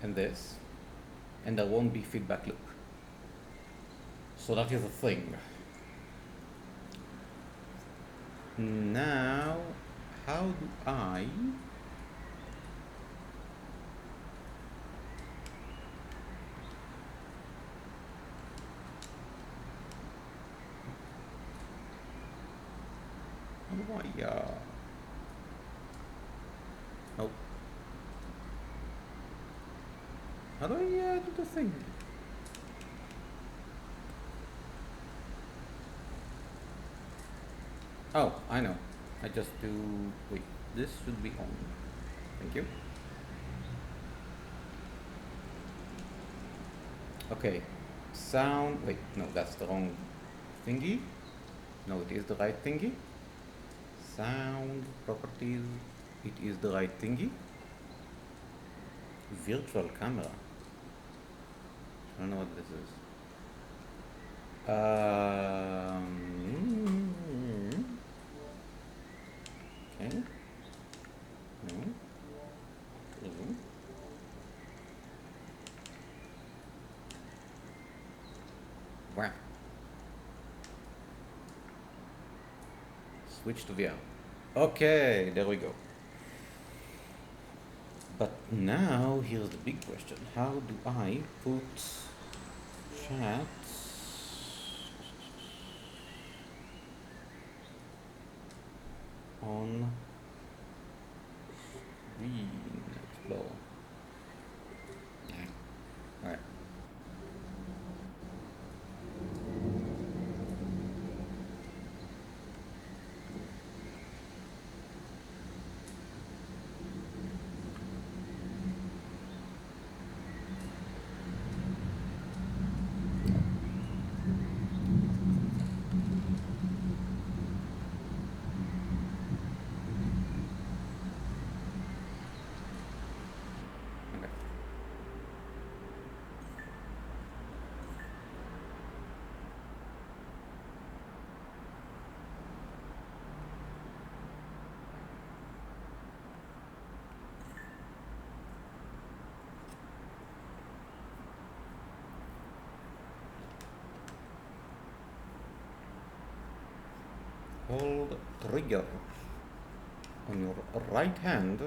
and this, and there won't be feedback loop. So that is a thing. Now, how do I oh, how do I do the thing? Oh, I know. I just do, wait, this should be on. Thank you. Okay, sound, wait, no, that's the wrong thingy. No, it is the right thingy. Sound properties, it is the right thingy. Virtual camera. I don't know what this is. Okay. No. No. Wow. Switch to VR. Okay, there we go. But now here's the big question. How do I put chat on screen explorer? Alright. Okay. Hold trigger on your right hand.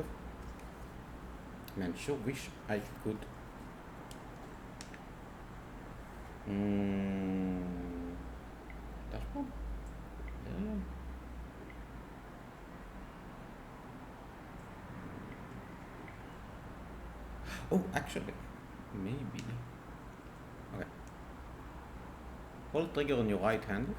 Man, sure wish I could. Dashboard? Yeah. Oh, actually, maybe. Okay. Hold trigger on your right hand.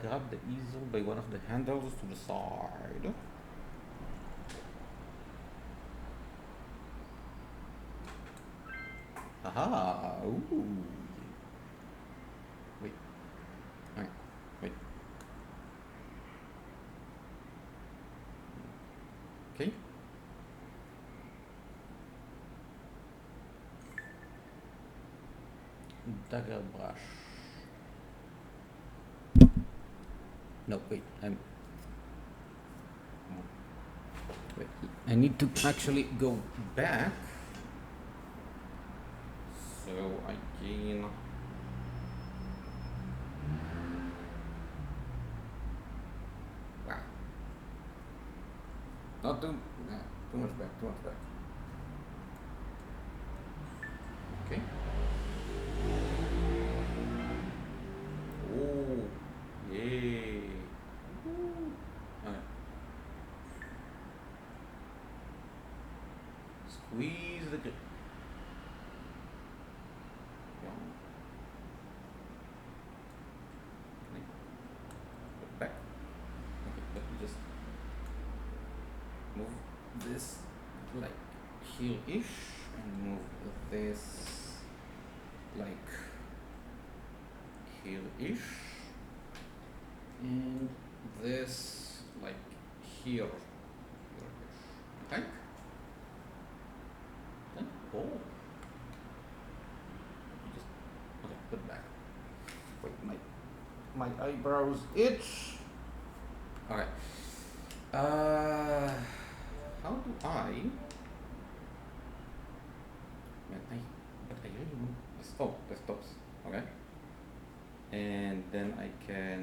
Grab the easel by one of the handles to the side. Aha! Ooh. Wait. Alright. Wait. Okay. Dagger brush. No, wait. Wait. I need to actually go back. So I can. Wow. Not too. Nah, too much back. Too much back. Okay. Oh, yay. Alright. Squeeze the grip. Yeah. Back. Okay, let me just move this like here-ish and move this like here-ish and this like here. Okay. Oh. My eyebrows itch. Alright. How do I? Man, but I really want the stops. Okay. And then I can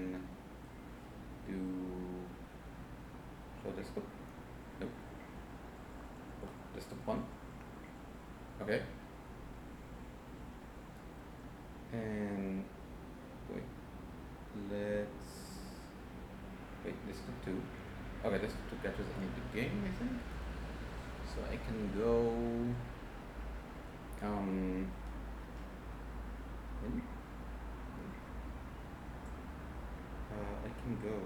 do show desktop. No. Oh, desktop one. Okay. And wait. Let's wait. Desktop two. Okay, desktop two catches only the game, I think. So I can go. I can go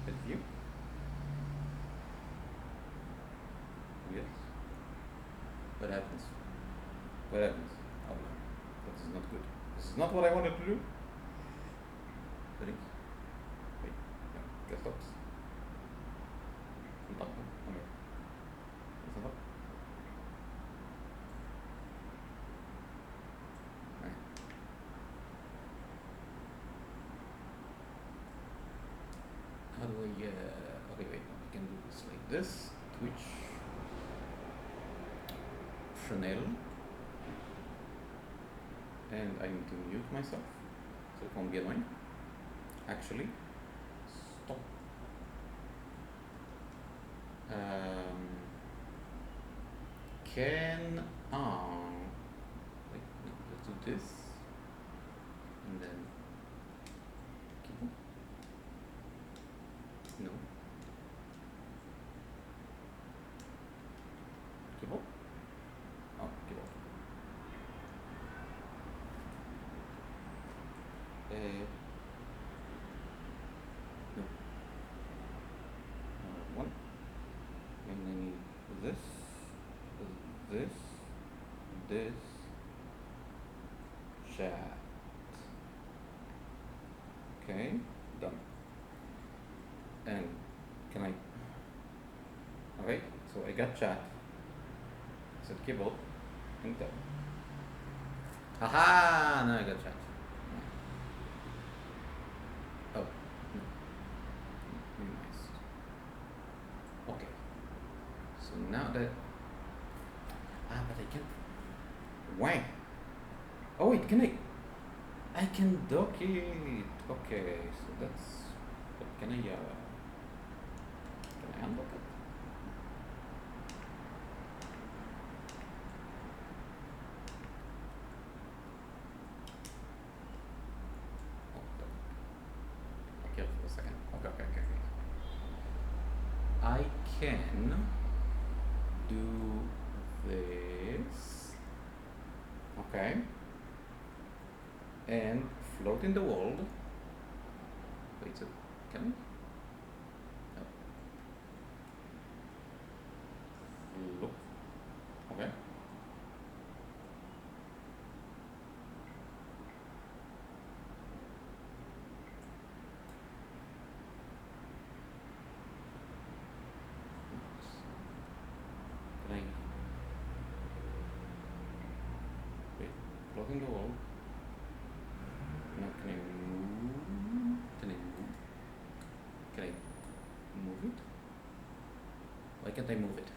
with view. Yes. What happens? What happens? Oh no, that is not good. This is not what I wanted to do. Settings. Wait, no, desktops. Not okay. That's not up. Alright. How do I? Okay, wait. I can do this like this. Twitch. Chanel. And I need to mute myself so it won't be annoying. Actually, stop. Can wait, no, let's do this and then keyboard. No. Keyboard? Oh, keyboard. No. One. And I need this, chat. Okay, done. And can I? Okay, so I got chat. Set keyboard. Enter. Haha! Now I got chat. Oh, no. Minimized. Okay. So now that. But I can. Why? Oh wait, can I can dock it. Okay, so that's. But can I undock it? Okay, for a second. Okay. I can do this. Okay. And float in the world. Wait, so can I? No. Look. Okay. Can I? Wait, float in the world. No, can I move? Can I move it? Why can't I move it?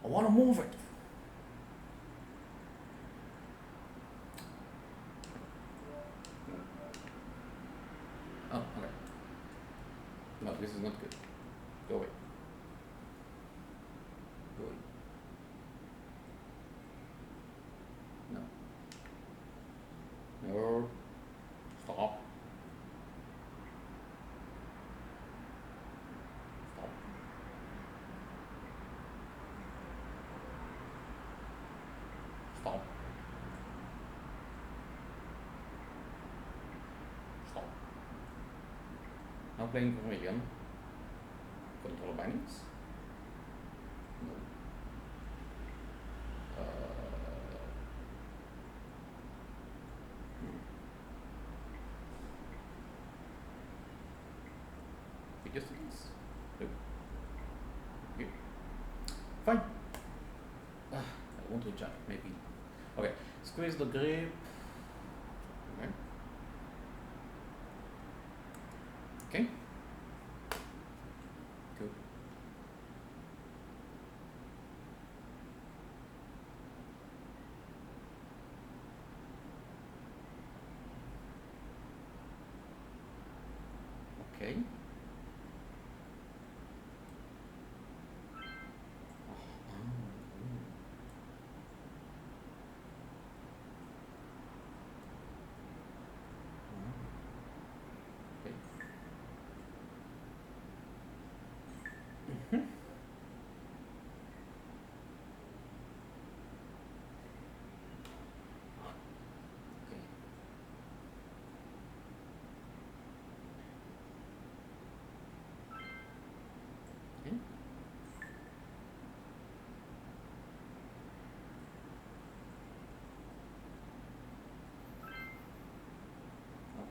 I want to move it. Oh, okay. No, this is not good. Go away. Go away. No. No. Stop. Stop. Stop. Stop. Now playing Vermilion. Control bindings. No. Video settings. No. Okay. Fine. I want to jump, maybe. Okay. Squeeze the grip. Okay.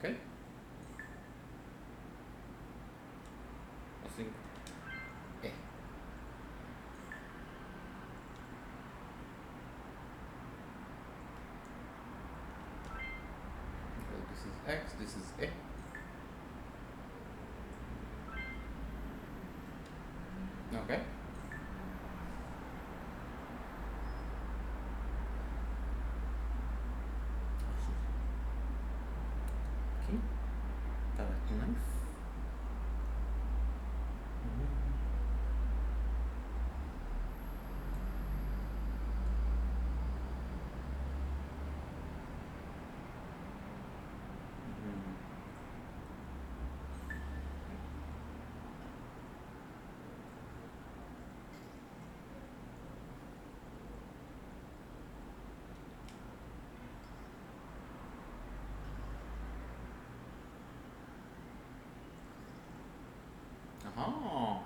Okay. I think. Eh. Okay, this is X, this is A. Okay. Okay. Direct knife. Aha.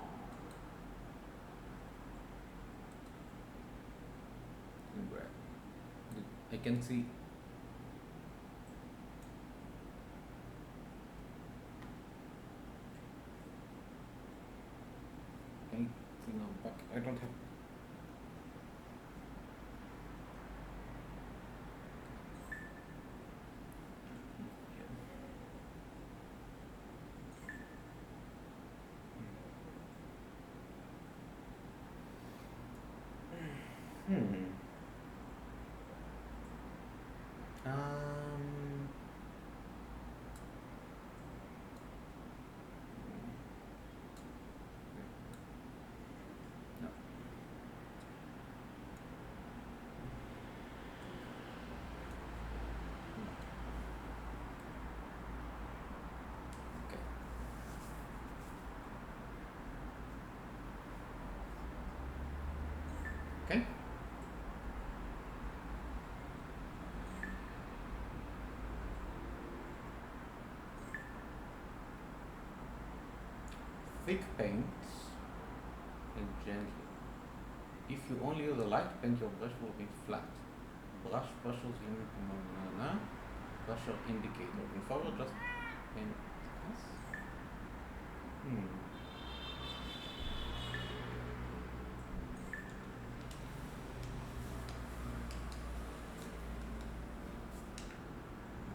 I can see. Anything on back? I don't have. Hmm. Um. No. Okay. Okay. Thick paints and gently. If you only use a light paint, your brush will be flat. Brush brushes in brusher indicator. Moving forward, just paint this.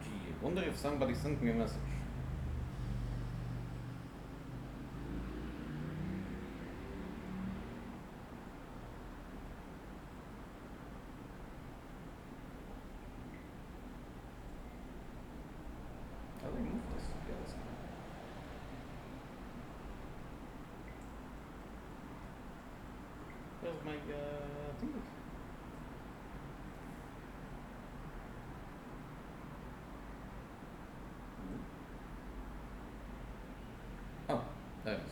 Gee, I wonder if somebody sent me a message. How do I move this? Yeah, that's good. Where's my thing? Oh, there it is.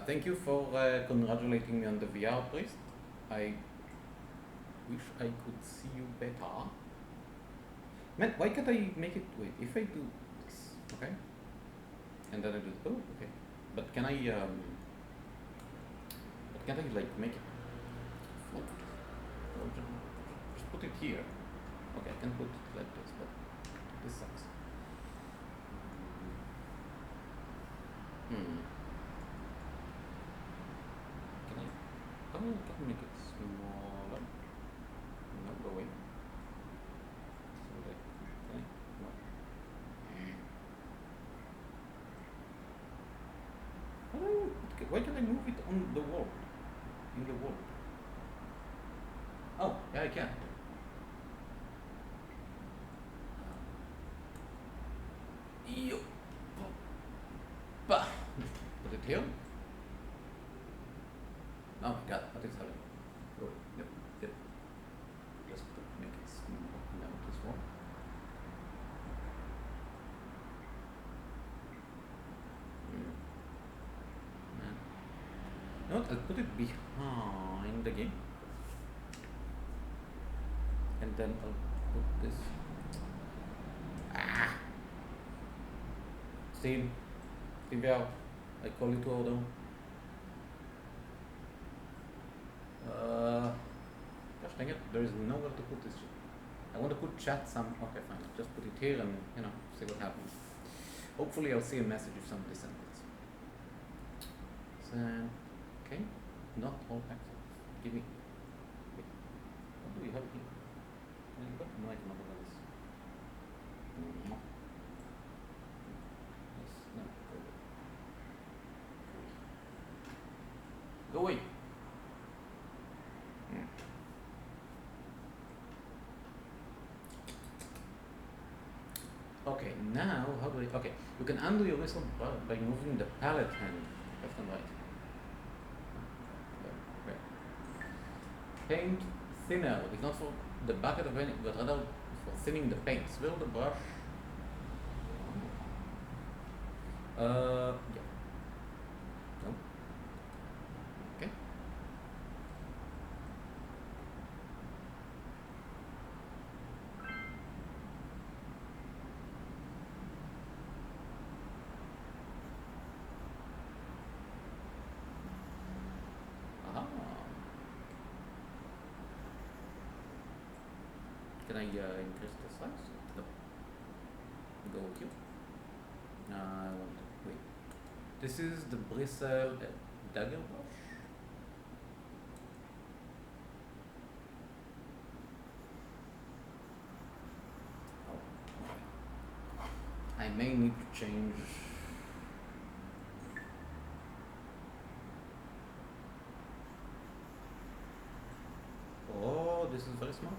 Thank you for congratulating me on the VR, priest. I wish I could see you better. Man, why can't I make it? Wait, if I do this, okay, and then I do. Oh, okay. But can I? But can't I like make it float? Or just put it here. Okay, I can put it like this, but this sucks. Hmm. Can I? Oh, I can make it smaller. No, go away. So like, can I? No. Oh, okay. Why can I move it on the wall? In the wall. Oh, yeah, I can. Yo. Put it here. Oh my god, what is happening? Oh, yep, yep. Just make it small. Now this one. No, I'll put it behind the game. And then I'll put this. Ah! Steam. Steam out. I call it to order. Gosh dang it, there is nowhere to put this shit. I want to put chat some. Okay, fine. Just put it here and see what happens. Hopefully, I'll see a message if somebody sends it. So, okay, not all access. Give me. Wait, what do we have here? I've got no idea what that is. No. Yes, no, go away. Go away. Okay, now how do I? Okay, you can undo your whistle by moving the palette hand left and right. There. Paint thinner is not for the bucket of painting, but rather for thinning the paint. Swirl the brush. Yeah. No. Okay. Aha. Can I increase the size? No. Go with you. I want to wait. This is the bristle dagger brush. Oh, okay. I may need to change. Oh, this is very small.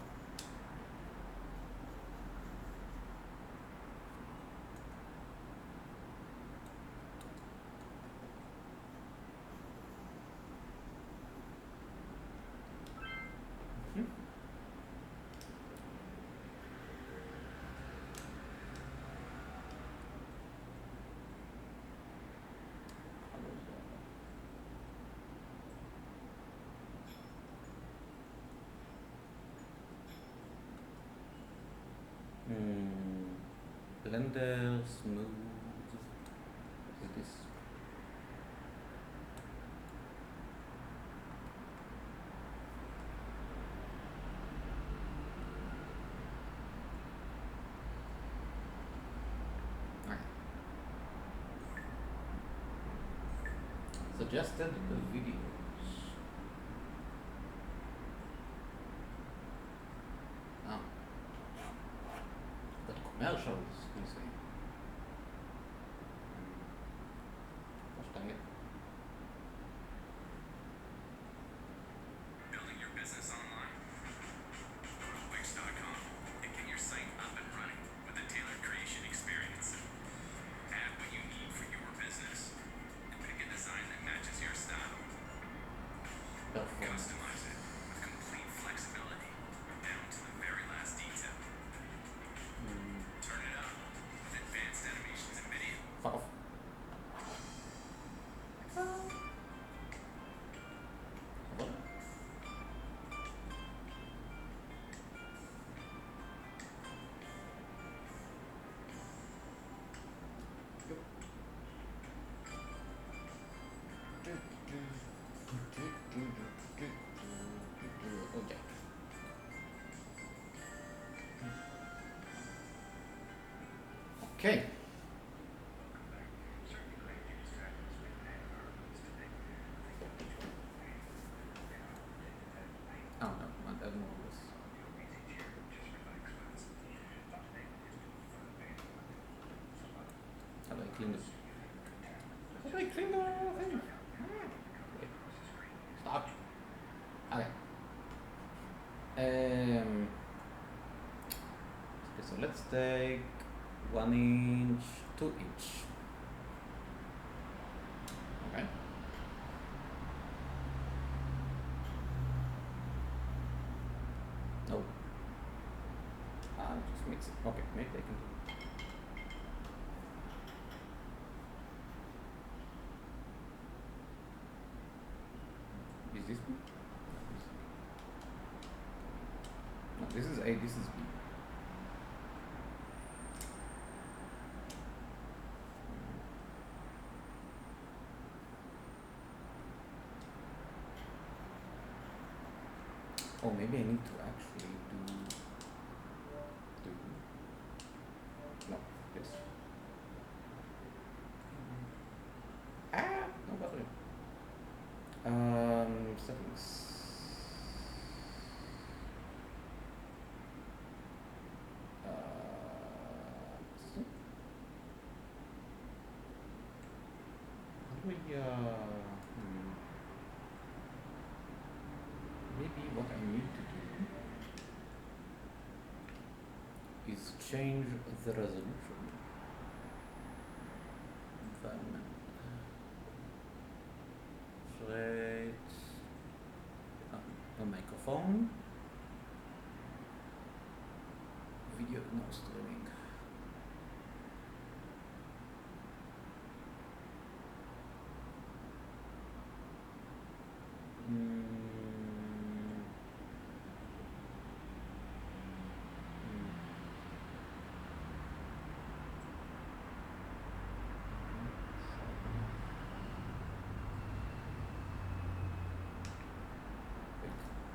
Blender smooth. What is this? Okay. Suggested the videos. Oh. Got commercials, you see. Gosh dang it. Building your business online? Go to Wix.com and get your site up and running with a tailored creation experience. Add what you need for your business and pick a design that matches your style. Customize it with complete flexibility down to the very last detail. Turn it up with advanced animations and video. Fuck off. What? Okay. Okay. Oh no, not that more of this. How do I clean this? How do I clean the thing? Wait. Stop. Okay. Okay, so let's take 1 inch, 2 inch. Okay. No. Just mix it. Okay, maybe I can do it. Is this B? No, this is A, this is B. Oh, maybe I need to actually do no this. No battery. Settings. How do we maybe what I need to do is change the resolution. Then select a microphone. Video no streaming.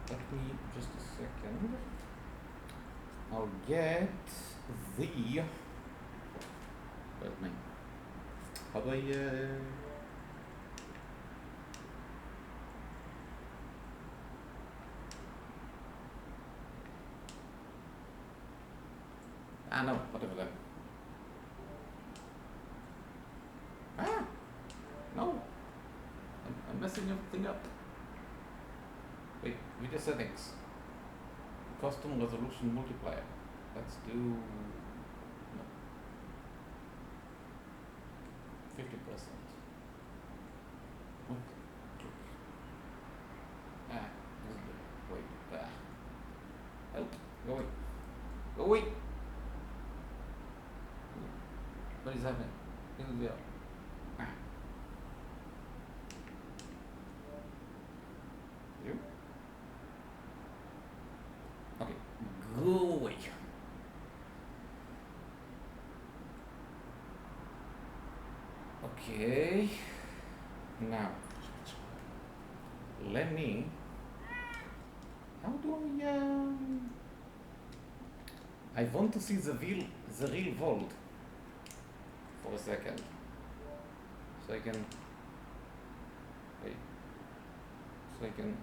Let me just a second. I'll get the. Where's mine? How do I? No, whatever that. No. I'm messing everything up. Wait, video settings. Custom resolution multiplier. Let's do no. 50%. What? This is good. Wait. Help. Go away. Go away. What is happening? In the video. You? Okay. Go away. Okay. Now, let me. How do I want to see the real world for a second, so I can wait. So I can.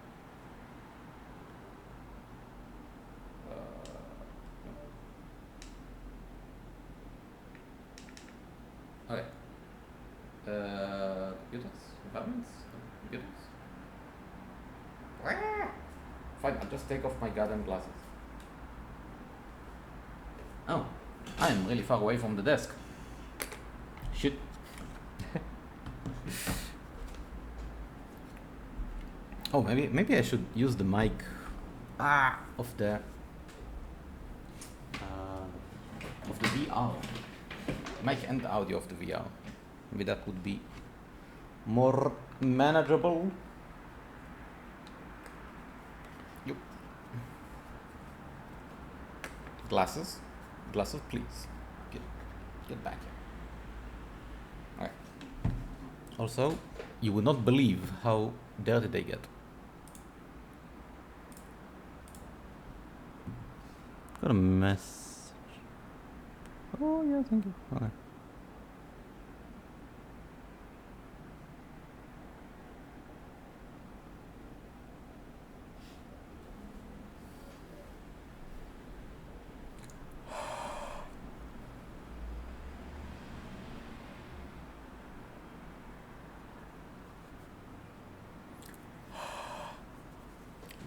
Okay. Computers, environments, computers. Fine, I'll just take off my goddamn glasses. Oh, I am really far away from the desk. Shit. Oh, maybe I should use the mic of the VR. Mic and audio of the VR. Maybe that would be more manageable. Yep. Glasses, please. Get back here. Alright. Also, you would not believe how dirty they get. Got a mess. Oh yeah, thank you. Okay.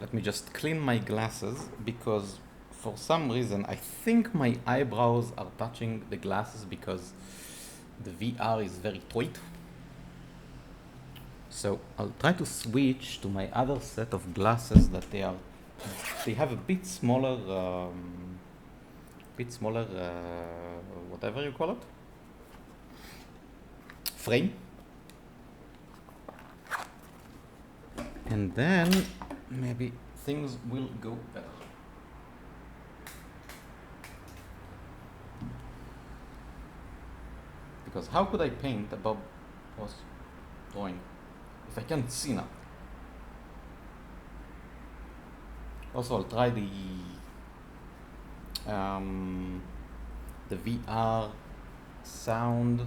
Let me just clean my glasses, because for some reason I think my eyebrows are touching the glasses because the VR is very tight. So I'll try to switch to my other set of glasses that they have a bit smaller whatever you call it, frame, and then maybe things will go better. Because how could I paint above was drawing if I can't see now? Also, I'll try the VR sound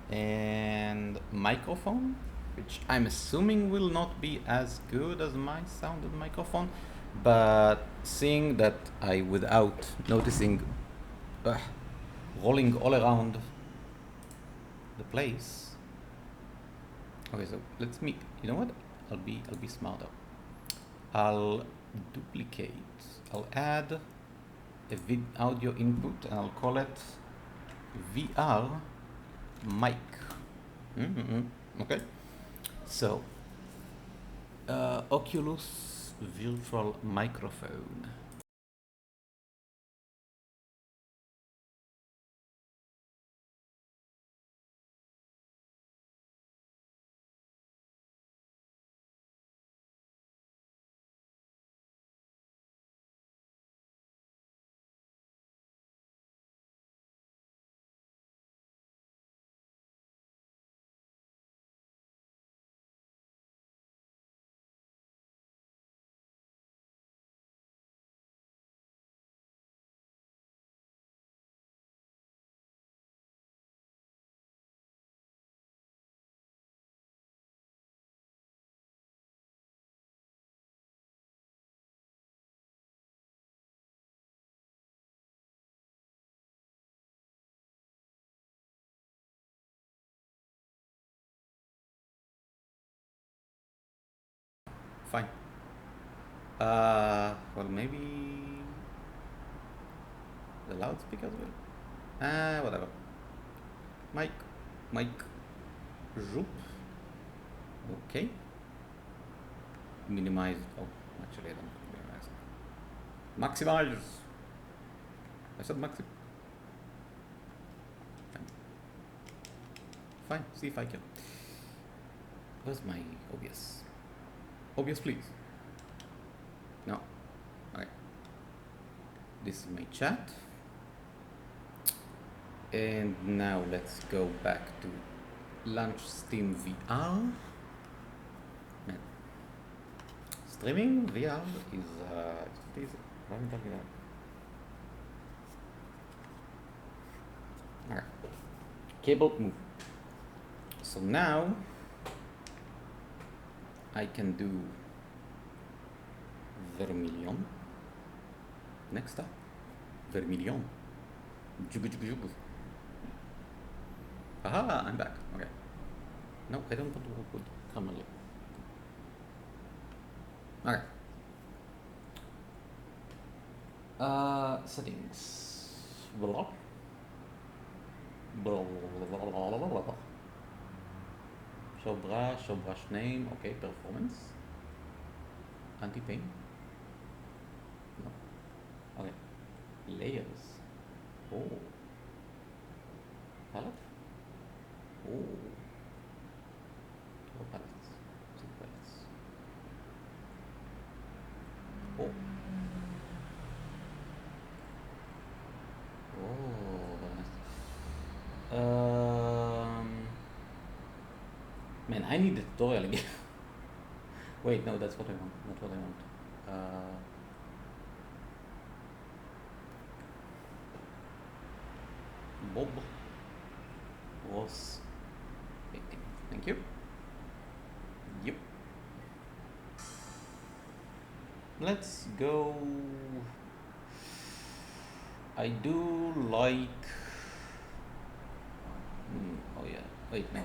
and microphone, which I'm assuming will not be as good as my sound and microphone, but seeing that I, without noticing, rolling all around the place. Okay, so you know what? I'll be smarter. I'll duplicate. I'll add a audio input and I'll call it VR mic. Okay. So, Oculus virtual microphone. Fine. Well, maybe the loudspeakers will. Whatever. Mic, mic, zoop. Okay. Minimize. Oh, actually, I don't minimize. Maximize. I said maxi. Fine. See if I can. Where's my OBS? OBS, please. No. Okay. This is my chat. And now let's go back to launch Steam VR. Man. Streaming VR is easy. What am I talking about? Alright. Cable move. So now I can do Vermilion. Next up, Vermilion. Jubu jubu jubu. Aha, I'm back. Okay. No, I don't want to put camera. Okay. Settings. Blah. Blah, blah, blah, blah, blah. Show brush name. Okay, performance. Anti-pain. No. Okay. Layers. Oh. Palette. Oh. Oh, palettes. Two palettes. Oh. Oh. Man, I need a tutorial again. Wait, no, that's what I want. Not what I want. Bob was waiting. Thank you. Yep. Let's go. I do like. Oh yeah. Wait, no.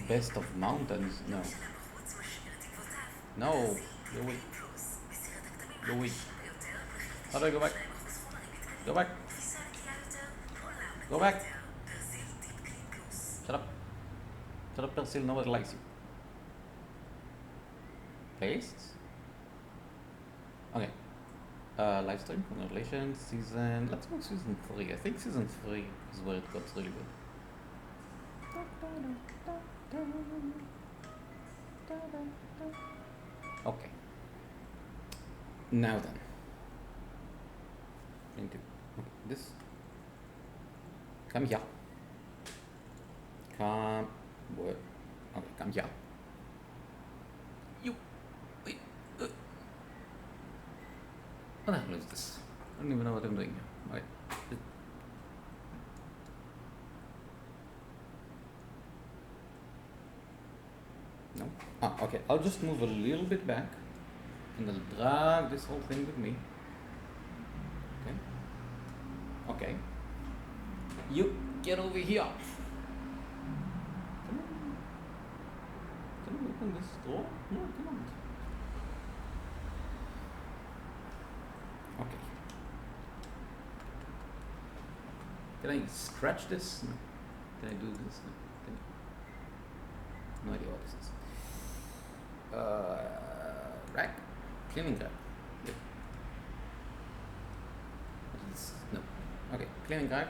Best of mountains. No. No. Go away. Go away. How do I go back? Go back. Go back. Shut up. Shut up, Persil. Nobody likes you. Pastes. Okay. Live stream, congratulations. Season. Let's go season 3. I think season 3 is where it got really good. Okay. Now then. Into this. Come here. Come. What? Okay, come here. You. Wait. this? I don't even know what I'm doing here. Wait. No? Ah, okay. I'll just move a little bit back and I'll drag this whole thing with me. Okay. Okay. You get over here. Come on. Can I open this door? No, come on. Okay. Can I scratch this? No. Can I do this? No. Can I? No idea what this is. Rack? Cleaning rack. Yep. What is this? No. Okay, cleaning rack.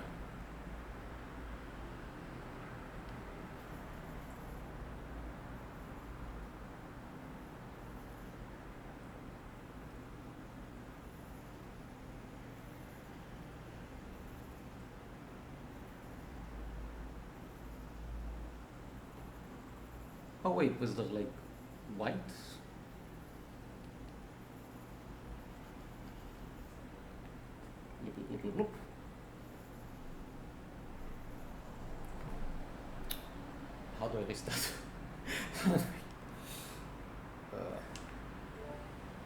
Oh wait, was there like white? Look, look, look, look. How do I restart?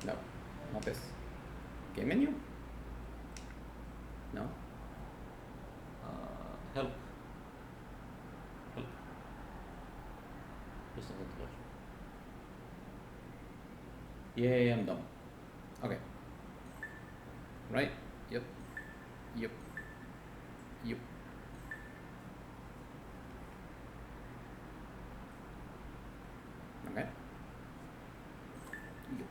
No, not this. Game menu? No. Help. Help. Just a little. Yeah, I'm done. Okay. Right. Yep. Yep. Yep. Okay. Yep.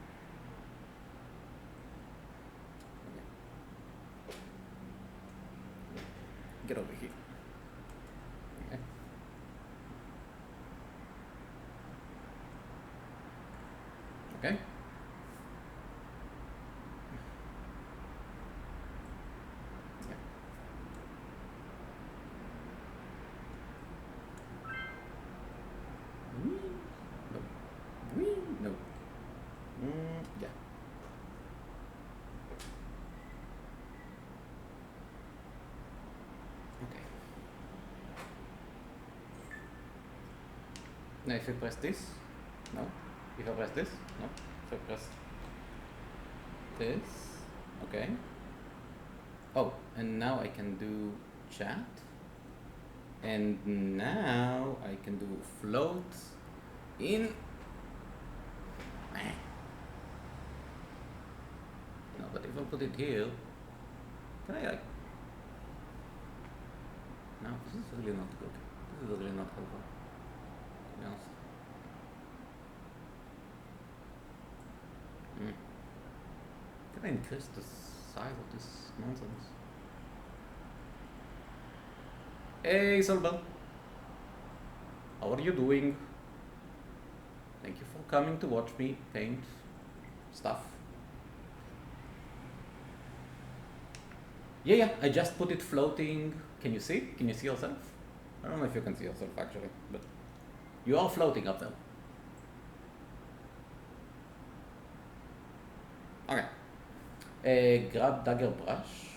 Okay. Get over here. Okay. Okay. No. Yeah. Okay. Now if I press this, no. If I press this, no. If I press this, okay. Oh, and now I can do chat. And now I can do float in. No, but if I put it here, can I like? No, this is really not good. This is really not helpful. To be honest. Can I increase the size of this nonsense? Hey, Solbel. How are you doing? Thank you for coming to watch me paint stuff. Yeah, I just put it floating. Can you see? Can you see yourself? I don't know if you can see yourself actually, but you are floating up there. Okay. Grab dagger brush.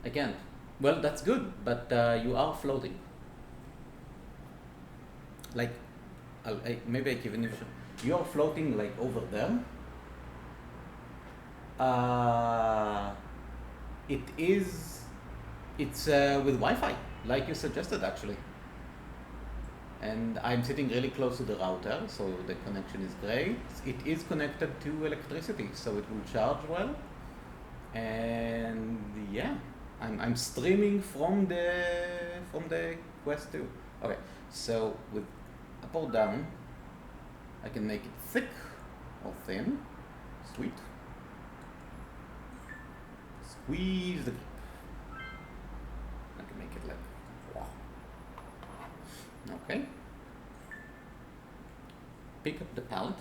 I can't. Well, that's good, but you are floating. Like, maybe I can even you are floating like over there. It's with Wi-Fi, like you suggested actually. And I'm sitting really close to the router, so the connection is great. It is connected to electricity, so it will charge well. And yeah, I'm streaming from the Quest 2. Okay, so with up or down, I can make it thick or thin. Sweet. Squeeze the grip. I can make it like wow. Okay. Pick up the palette.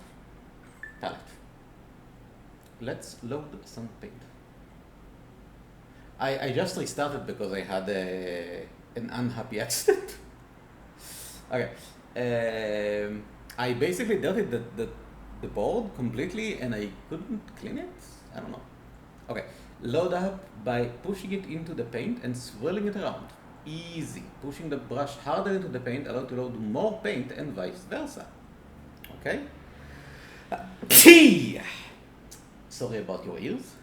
Let's load some paint. I just restarted because I had an unhappy accident. Okay. I basically dirtied the board completely and I couldn't clean it. I don't know. Okay, load up by pushing it into the paint and swirling it around. Easy. Pushing the brush harder into the paint allows to load more paint and vice versa. Okay? Sorry about your ears.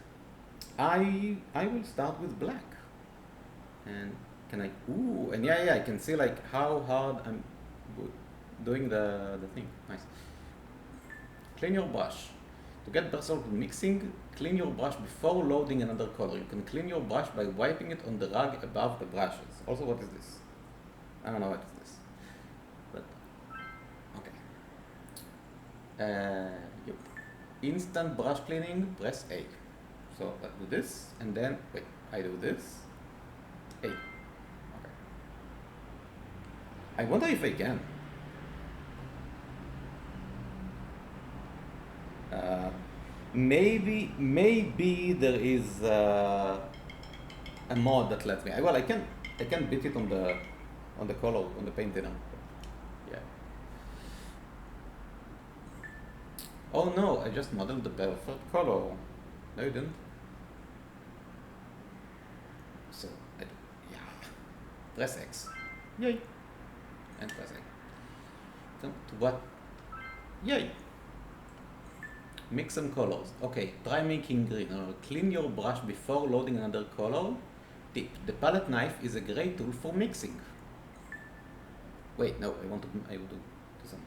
I will start with black. And can I, ooh, and yeah, I can see like how hard I'm doing the thing. Nice. Clean your brush. To get better with mixing, clean your brush before loading another color. You can clean your brush by wiping it on the rug above the brushes. Also, what is this? I don't know what is this. But, okay. Yep. Instant brush cleaning, press A. So I do this, and then, wait, I do this. A. Okay. I wonder if I can. Maybe there is a mod that lets me. Well, I can beat it on the color on the paint thinner. Yeah. Oh no! I just modeled the perfect color. No, you didn't. So yeah. Press X. Yay. And press A. Come to what? Yay. Mix some colors. Okay, try making green. Clean your brush before loading another color. Tip: the palette knife is a great tool for mixing. Wait, no, I want to do some.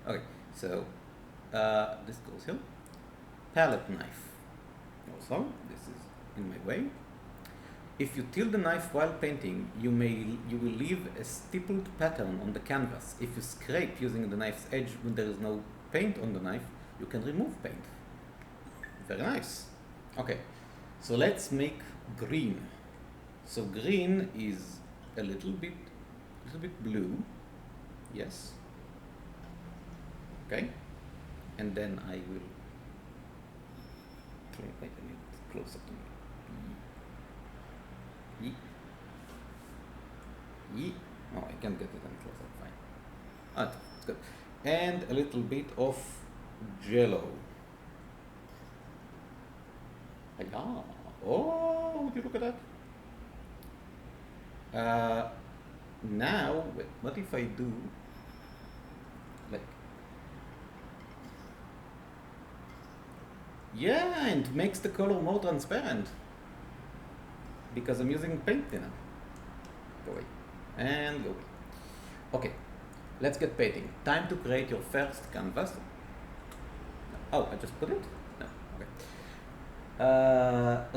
Okay, so this goes here. Palette knife. Also, this is in my way. If you tilt the knife while painting, you will leave a stippled pattern on the canvas. If you scrape using the knife's edge when there is no paint on the knife, you can remove paint. Very nice. Okay, so let's make green. So green is a little bit blue. Yes. Okay. And then I will wait, I need it closer to me. No, I can't get it any closer. Fine. Ah, it's good. And a little bit of Jello. Yeah. Oh, would you look at that? Now, wait, what if I do like, yeah, and it makes the color more transparent because I'm using paint thinner. Go away and go away. Okay, let's get painting. Time to create your first canvas. Oh, I just put it? No, okay.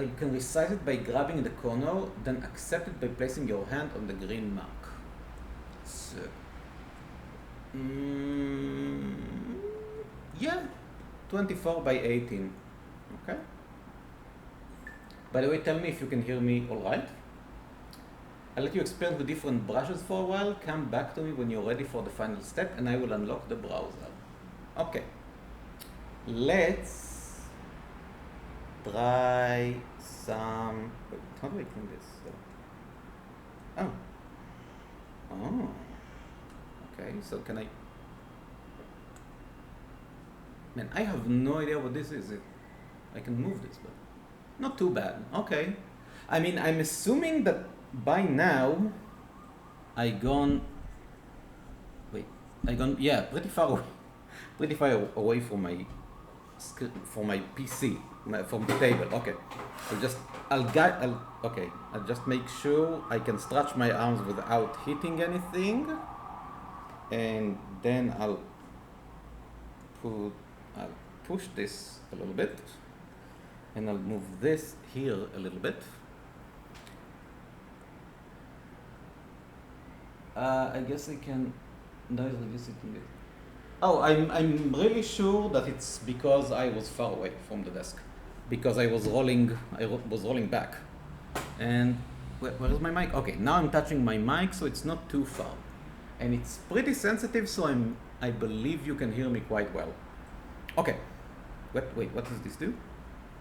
You can resize it by grabbing the corner, then accept it by placing your hand on the green mark. So, yeah, 24 by 18. Okay. By the way, tell me if you can hear me all right. I'll let you experiment with different brushes for a while. Come back to me when you're ready for the final step, and I will unlock the browser. Okay. Let's try some. Wait, how do I clean this? Oh. Okay, so can I? Man, I have no idea what this is. I can move this, but not too bad. Okay. I mean, I'm assuming that by now yeah, pretty far away from my PC, from the table. Okay, I'll just make sure I can stretch my arms without hitting anything, and then I'll push this a little bit, and I'll move this here a little bit. I guess I can noise reduce it a bit. Oh, I'm really sure that it's because I was far away from the desk, because I was rolling back. And where is my mic? Okay, now I'm touching my mic, so it's not too far, and it's pretty sensitive, so I believe you can hear me quite well. Okay, wait, what does this do?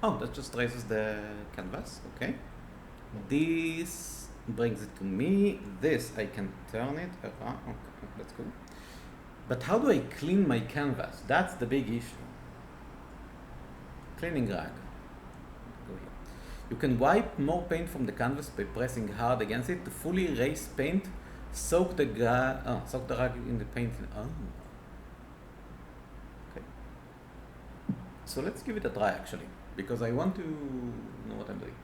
Oh, that just raises the canvas. Okay, this brings it to me. This I can turn it around. Okay, that's cool. But how do I clean my canvas? That's the big issue. Cleaning rag. Go here. You can wipe more paint from the canvas by pressing hard against it to fully erase paint. Soak the rag in the paint. Oh. Okay. So let's give it a try actually, because I want to know what I'm doing.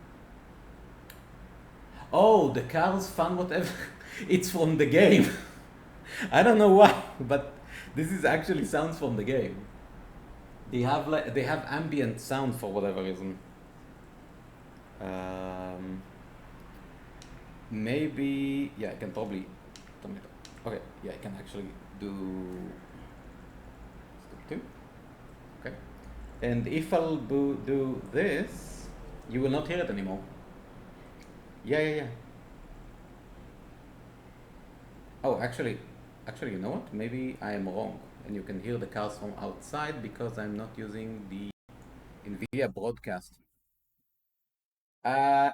Oh, the cars fun whatever. It's from the game. I don't know why, but this is actually sounds from the game. They have ambient sound for whatever reason. Maybe yeah, I can probably turn it up. Okay, yeah, I can actually do step 2. Okay, and if I'll do this, you will not hear it anymore. Yeah. Oh, actually, you know what? Maybe I am wrong, and you can hear the cars from outside because I'm not using the NVIDIA broadcast.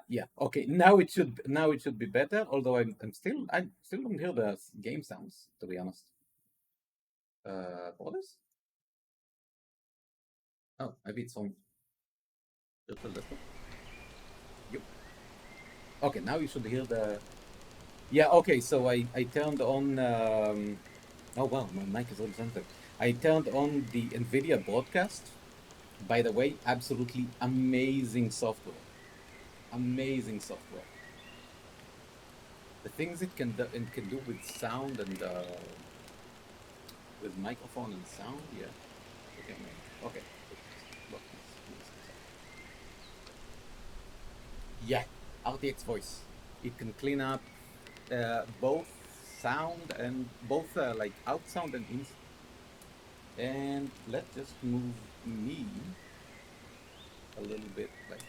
Yeah. Okay. Now it should be better. Although I still don't hear the game sounds, to be honest. Borders? Oh, maybe it's on virtual desktop. Yep. Okay. Now you should hear the. Yeah. Okay. So I turned on. Oh wow, my mic is really sensitive. I turned on the NVIDIA broadcast. By the way, absolutely amazing software. Amazing software. The things it can do with sound and with microphone and sound, yeah. Okay, okay. Look, yeah, RTX voice. It can clean up both sound and both like out sound and in. And let's just move me a little bit like.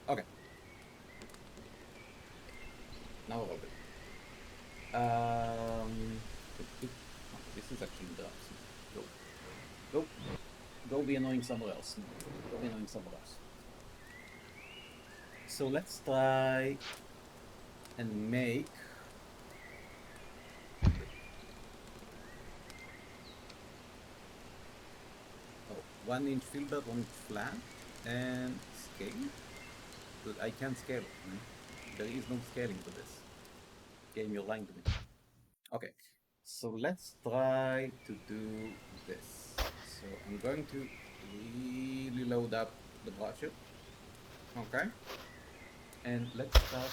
Okay. Now a little bit. This is actually drops. Go be annoying somewhere else. Go be annoying somewhere else. So let's try and make 1-inch filbert, 1-inch flat, and scale. But I can't scale it. Man. There is no scaling to this. Game, you're lying to me. Okay, so let's try to do this. So I'm going to really load up the brushes. Okay, and let's start.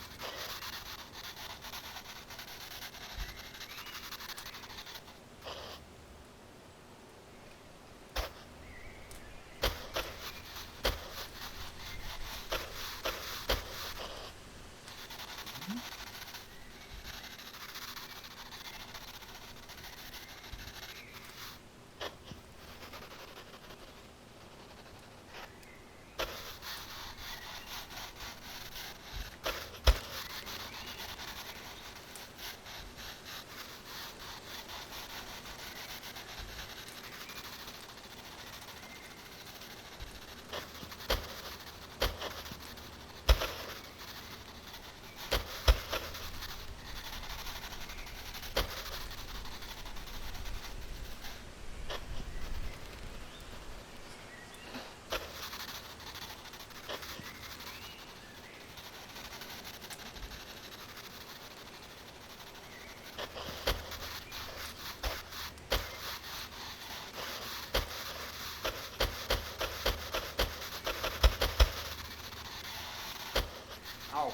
Ow!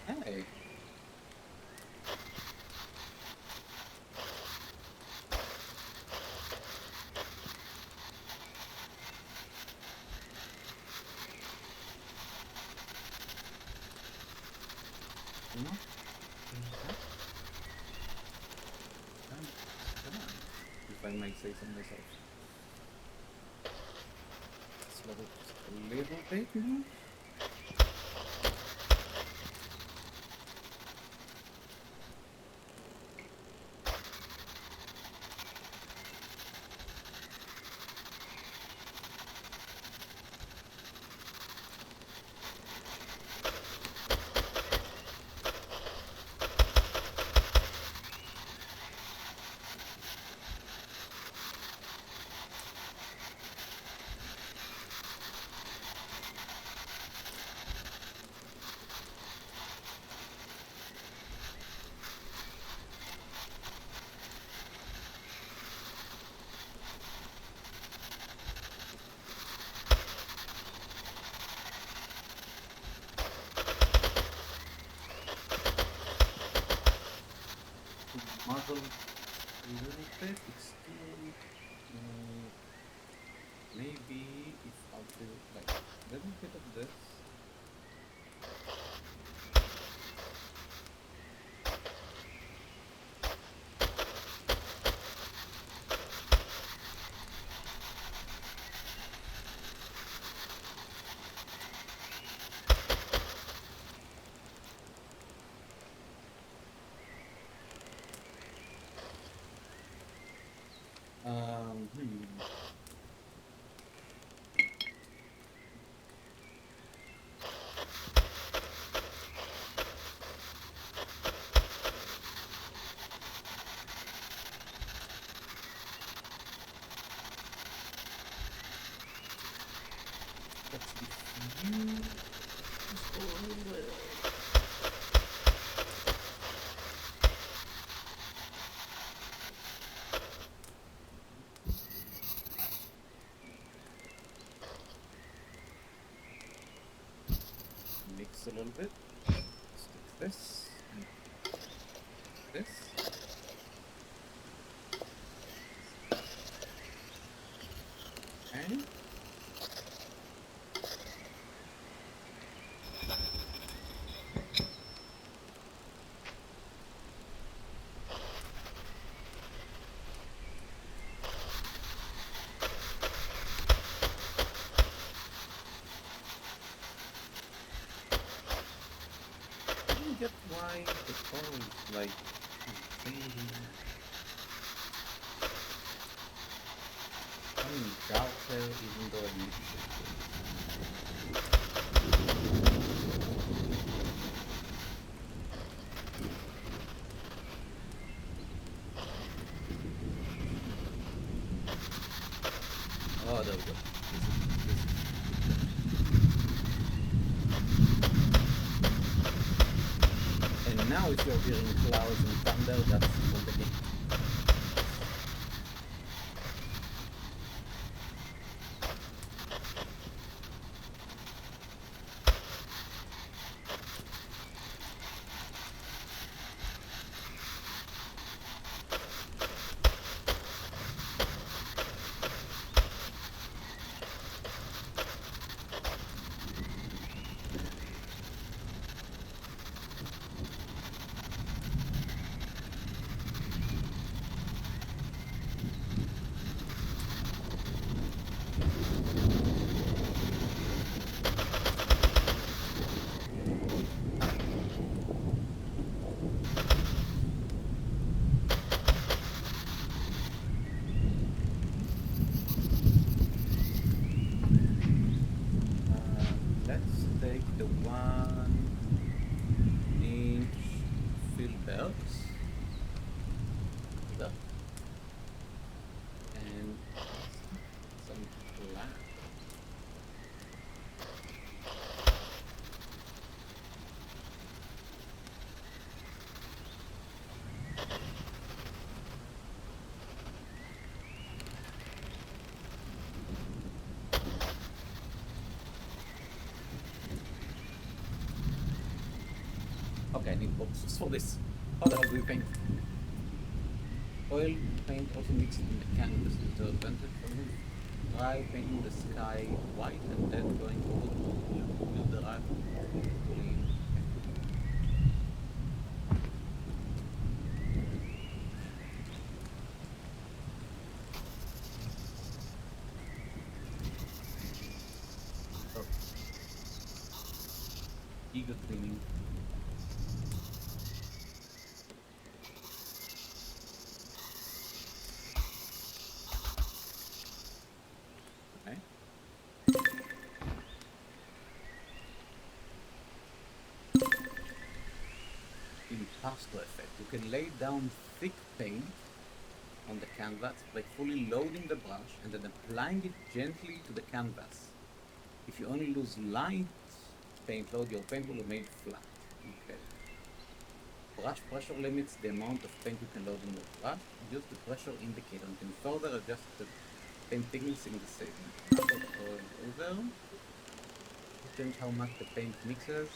Hey. You know? Come on. If I might say so myself. Let's level just a little bit more. bit. It's too. Maybe if I'll do like a little bit of this. Hmm. Let's diffuse a little. Mix a little bit. Stick this and this. Okay. I don't get why the color is like changing. I mean, darker even though I mixed it. Oh, there we go. And now if you're hearing clouds and thunder, that's from the game. Let's take the 1-inch filters there, and some black. Okay, I need boxes for this. How the hell do you paint? Oil paint also mixed in the canvas is the advantage for me. Try painting the sky white and then going over with the eye. Oh, ego cleaning. Okay. Impasto effect. You can lay down thick paint on the canvas by fully loading the brush and then applying it gently to the canvas. If you only lose light paint load, your paint will be made flat. Okay. Brush pressure limits the amount of paint you can load in the brush. Use the pressure indicator and can further adjust the paint thickness in the setting. Over. Change how much the paint mixes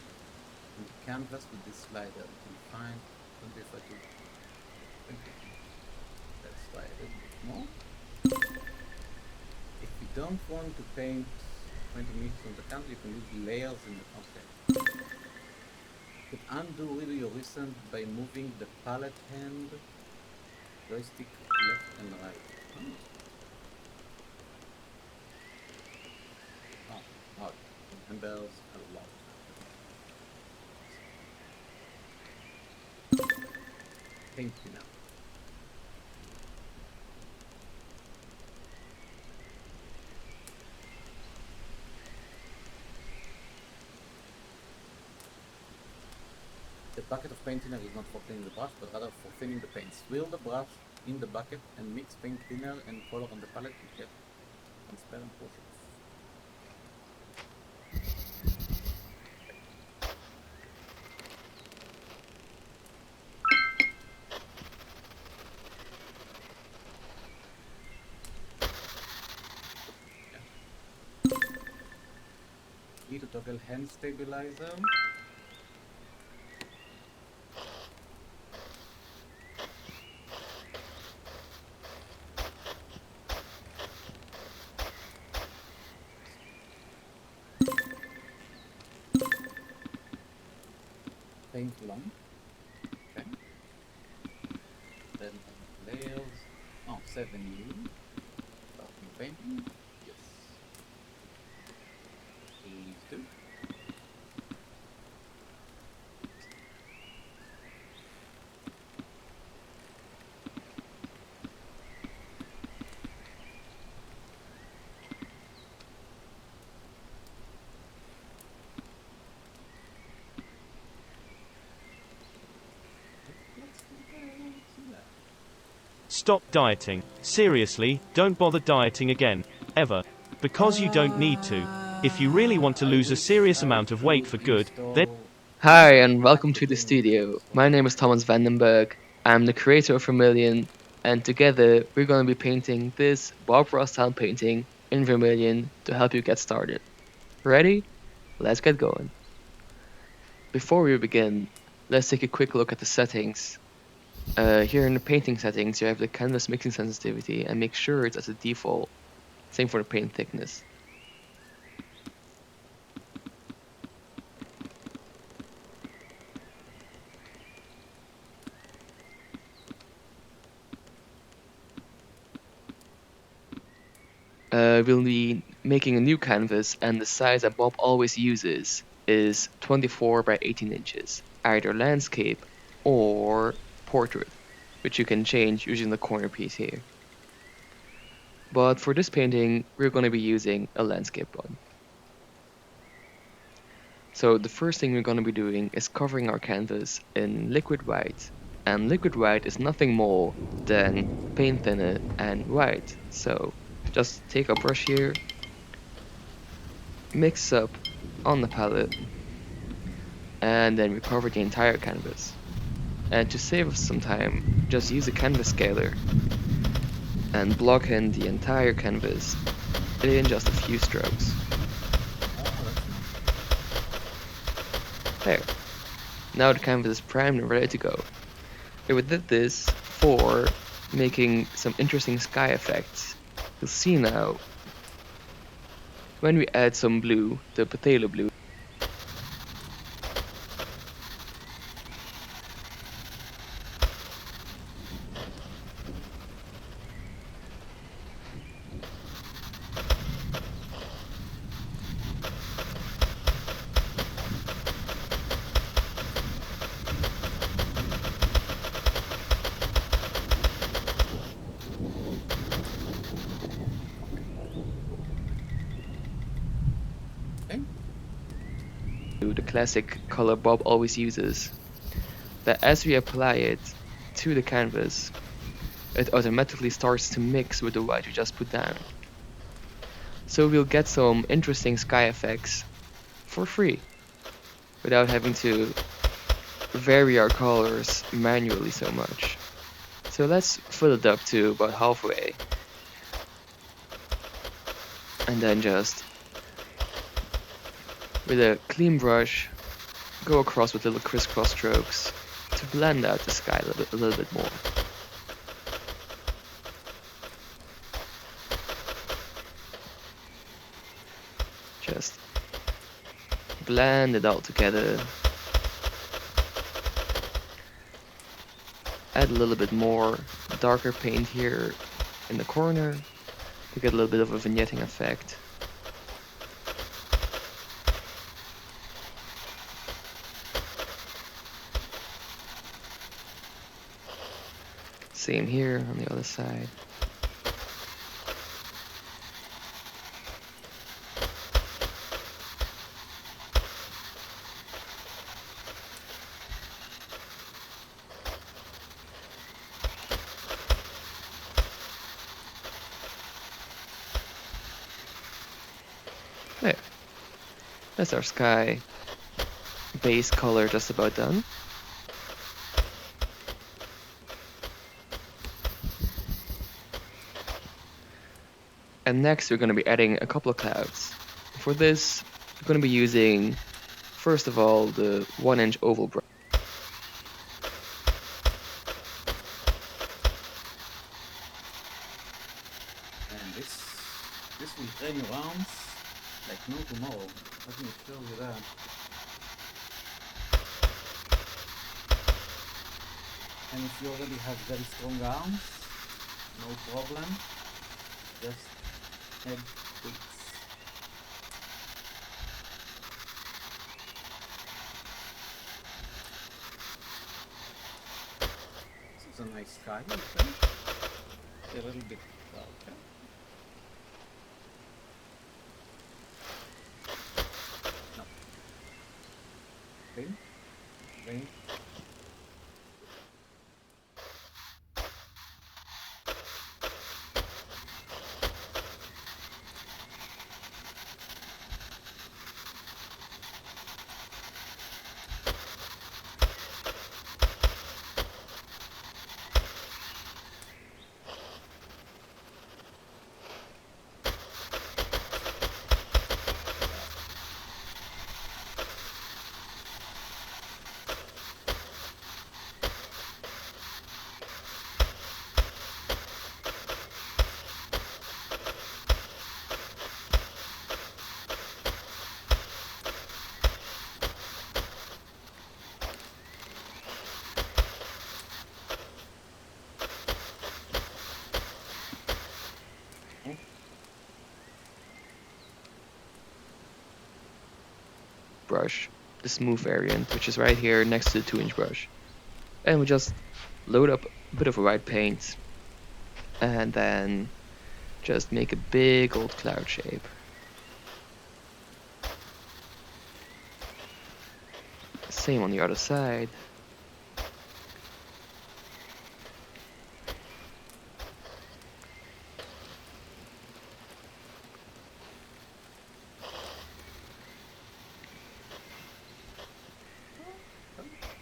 on the canvas with this slider. You can find 25 to 20. Let's try it don't want to paint 20 meters on the canvas, you can use layers in the concept. You could undo really your recent by moving the palette hand joystick left and right. Oh, handles a lot. Paint now. The bucket of paint thinner is not for cleaning the brush, but rather for thinning the paint. Swirl the brush in the bucket and mix paint thinner and color on the palette to get transparent portions. Key to toggle hand stabilizer. Paint lump. Okay. Then layers. Oh, 7U. Starting painting. Yes. Please do. Stop dieting. Seriously, don't bother dieting again. Ever. Because you don't need to. If you really want to lose a serious amount of weight for good, then... Hi and welcome to the studio. My name is Thomas Vandenberg. I'm the creator of Vermilion, and together we're going to be painting this Bob Ross style painting in Vermilion to help you get started. Ready? Let's get going. Before we begin, let's take a quick look at the settings. Here in the painting settings, you have the canvas mixing sensitivity, and make sure it's at the default. Same for the paint thickness. We'll be making a new canvas, and the size that Bob always uses is 24 by 18 inches, either landscape or portrait, which you can change using the corner piece here. But for this painting, we're going to be using a landscape one. So the first thing we're going to be doing is covering our canvas in liquid white, and liquid white is nothing more than paint thinner and white. So just take a brush here, mix up on the palette, and then we cover the entire canvas. And to save us some time, just use a canvas scaler and block in the entire canvas in just a few strokes. There. Now the canvas is primed and ready to go. And we did this for making some interesting sky effects. You'll see now, when we add some blue, the phthalo blue, the classic color Bob always uses, that as we apply it to the canvas, it automatically starts to mix with the white we just put down. So we'll get some interesting sky effects for free, without having to vary our colors manually so much. So let's fill it up to about halfway, and then just with a clean brush go across with little crisscross strokes to blend out the sky a little bit more. Just blend it all together. Add a little bit more darker paint here in the corner to get a little bit of a vignetting effect. Same here on the other side. There. That's our sky base color just about done. And next we're going to be adding a couple of clouds. For this, we're going to be using, first of all, the 1-inch oval brush. And this will turn around like no tomorrow. Let me show you that. And if you already have very strong arms, no problem. Just add tweaks. This is a nice sky, I think. A little bit darker. No. Green. Green. Brush, the smooth variant, which is right here next to the 2-inch brush. And we just load up a bit of a white paint and then just make a big old cloud shape. Same on the other side.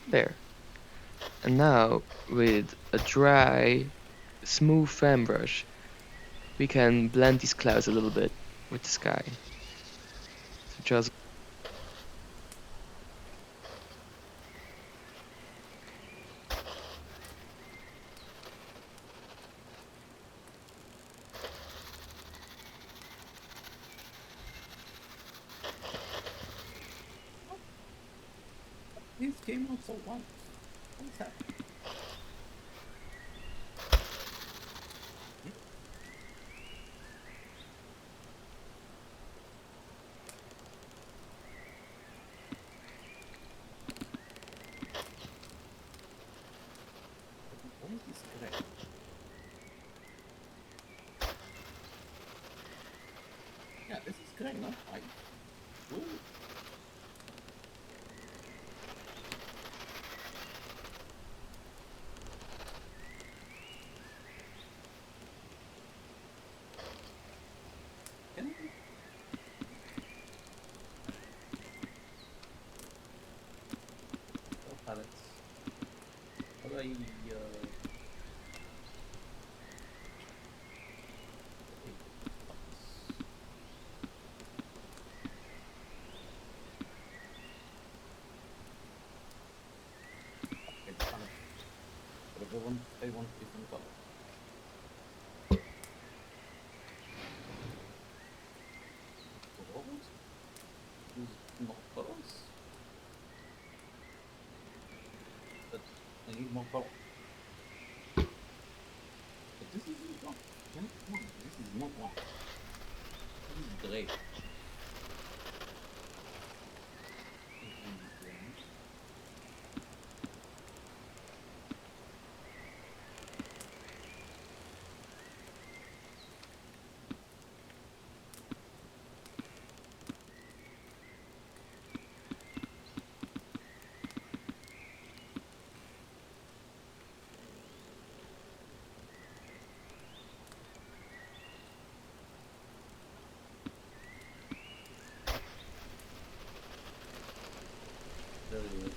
There. And now, with a dry, smooth fan brush, we can blend these clouds a little bit with the sky. So just This came out so once. What's happening? Why is this gray? Yeah, this is gray, not white. Ooh. Can I? Oh, palettes. How do I No, come on, this is not one. This is great. Very good.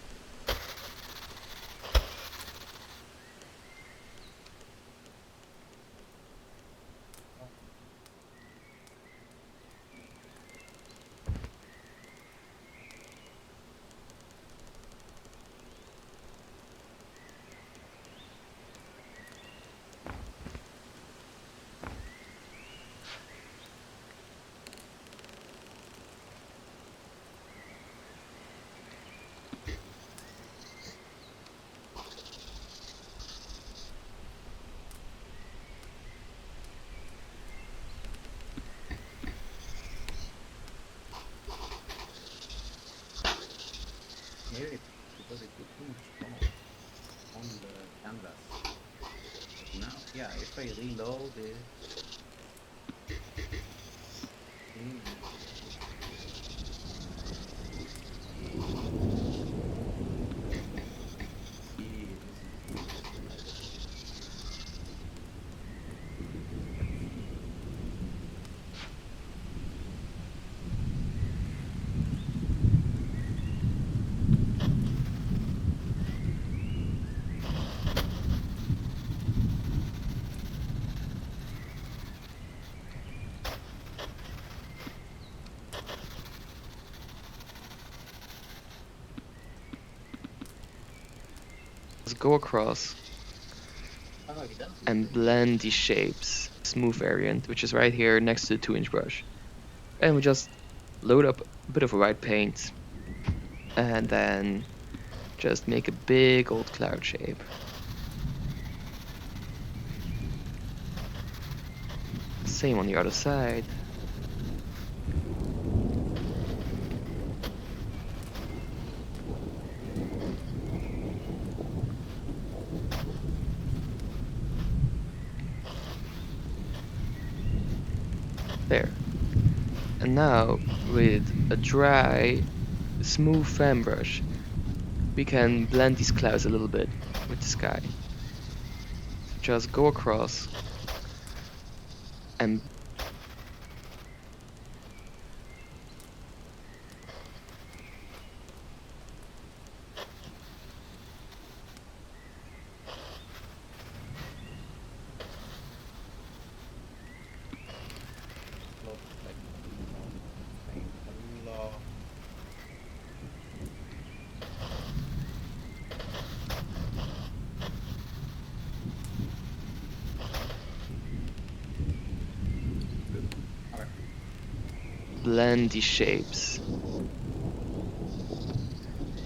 Maybe because it took too much power on the canvas. But now, yeah, if I reload it, see, this is Just go across oh, it does and it. blend these shapes. Smooth variant, which is right here next to the 2-inch brush. And we just load up a bit of white paint and then just make a big old cloud shape. Same on the other side. There. And now, with a dry, smooth fan brush, we can blend these clouds a little bit with the sky. So just go across and Look, like, Allah. Good. Okay. blend these shapes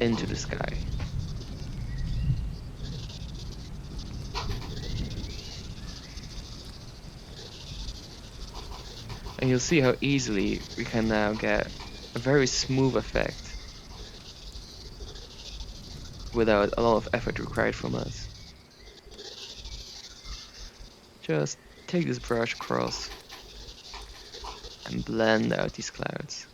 into the sky. And you'll see how easily we can now get a very smooth effect without a lot of effort required from us. Just take this brush across and blend out these clouds.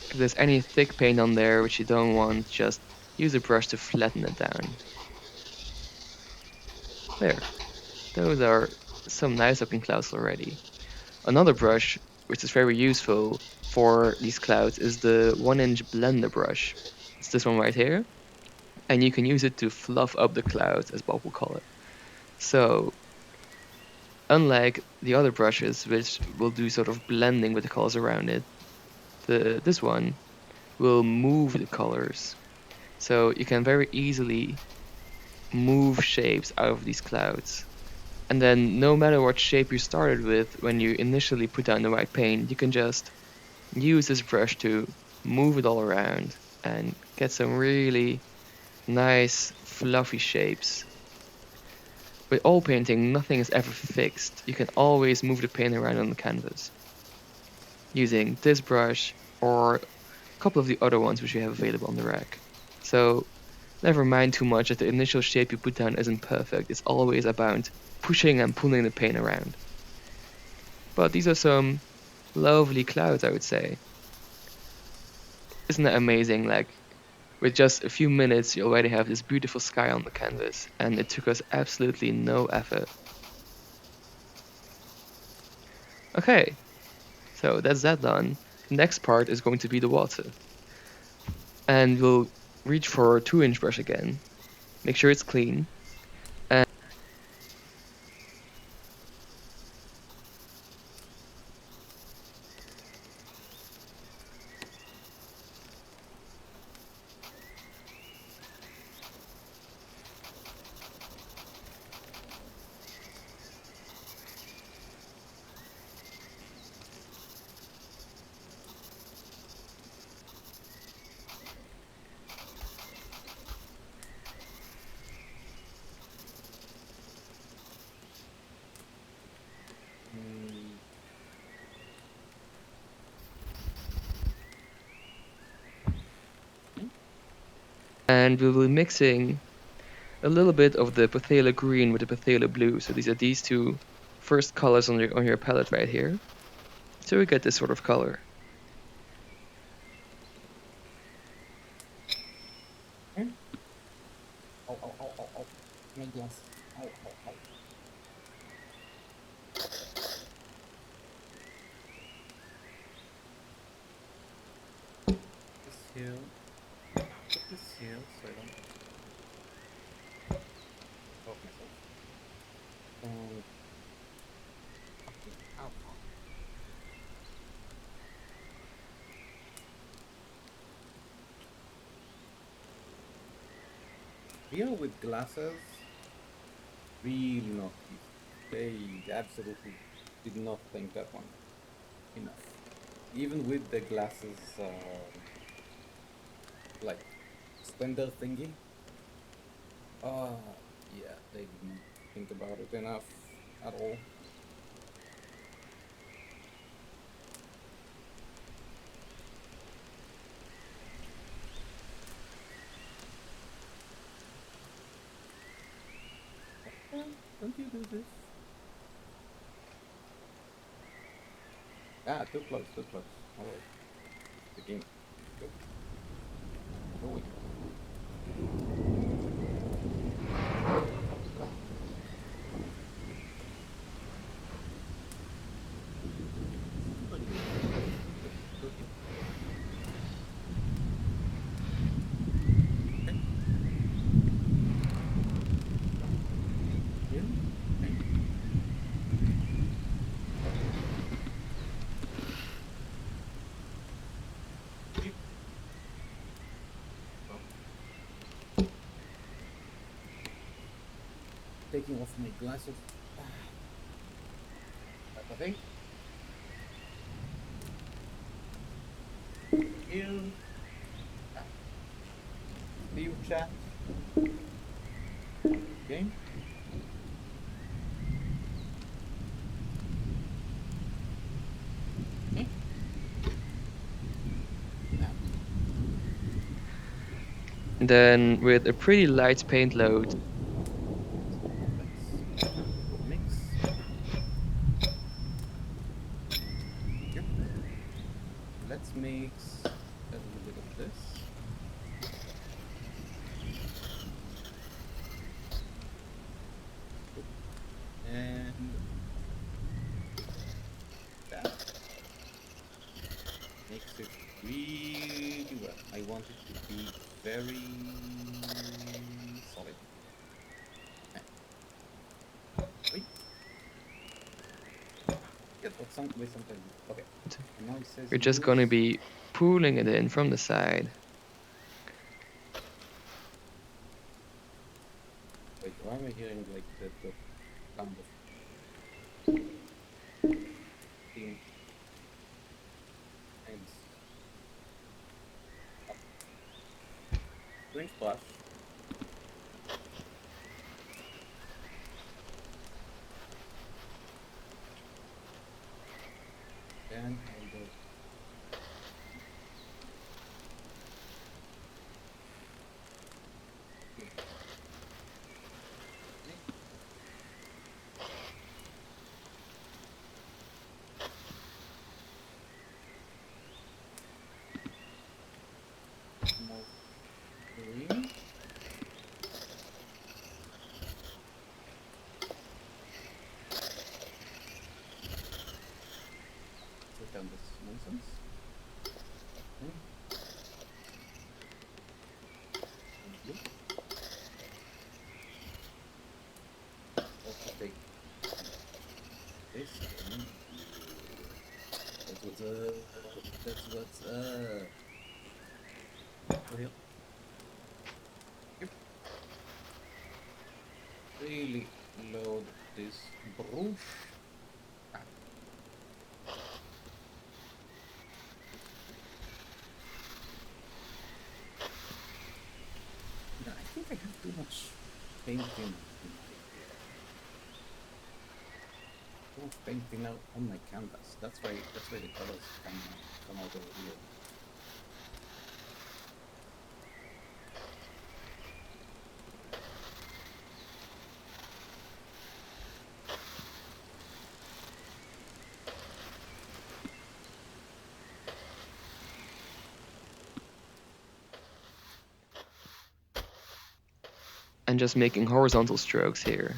If there's any thick paint on there which you don't want, just use a brush to flatten it down. There. Those are some nice looking clouds already. Another brush which is very useful for these clouds is the 1-inch blender brush. It's this one right here. And you can use it to fluff up the clouds, as Bob will call it. So, unlike the other brushes which will do sort of blending with the colors around it, this one will move the colors. So you can very easily move shapes out of these clouds. And then no matter what shape you started with when you initially put down the white paint, you can just use this brush to move it all around and get some really nice fluffy shapes. With oil painting, nothing is ever fixed. You can always move the paint around on the canvas using this brush or a couple of the other ones which you have available on the rack. So never mind too much that the initial shape you put down isn't perfect. It's always about pushing and pulling the paint around. But these are some lovely clouds, I would say. Isn't that amazing? Like, with just a few minutes, you already have this beautiful sky on the canvas, and it took us absolutely no effort. Okay, so that's that done. The next part is going to be the water. And we'll reach for a 2-inch brush again. Make sure it's clean. And and we will be mixing a little bit of the Phthalo green with the Phthalo blue. So these are these two first colors on your palette right here. So we get this sort of color. Oh, my glass. Oh. This here. Put this here so I don't poke myself. And ow. Here with glasses, really not easy. They absolutely did not think that one enough. Even with the glasses, like spender thingy. Yeah, they didn't think about it enough at all. Don't you do this? Too close. Alright. Begin. Go. Go. Taking off my glasses. Okay. Here. View chat. Okay. Then with a pretty light paint load, Let's mix. Yep. Let's mix a little bit of this. And that makes it really well. I want it to be very solid. Wait. Yeah, but sometimes. Okay. And now it says we're just gonna be pulling it in from the side. Wait, why am I hearing like the sound of thing and doing splash? can hold it. More green. Take down this nonsense. Hmm. Thank you. Also take this. That's what's up. That's what's up. Real. Yep. Really load this brush. Ah. No, I think I have too much painting. Too much painting out on my canvas. That's why the colors come out over here. And just making horizontal strokes here.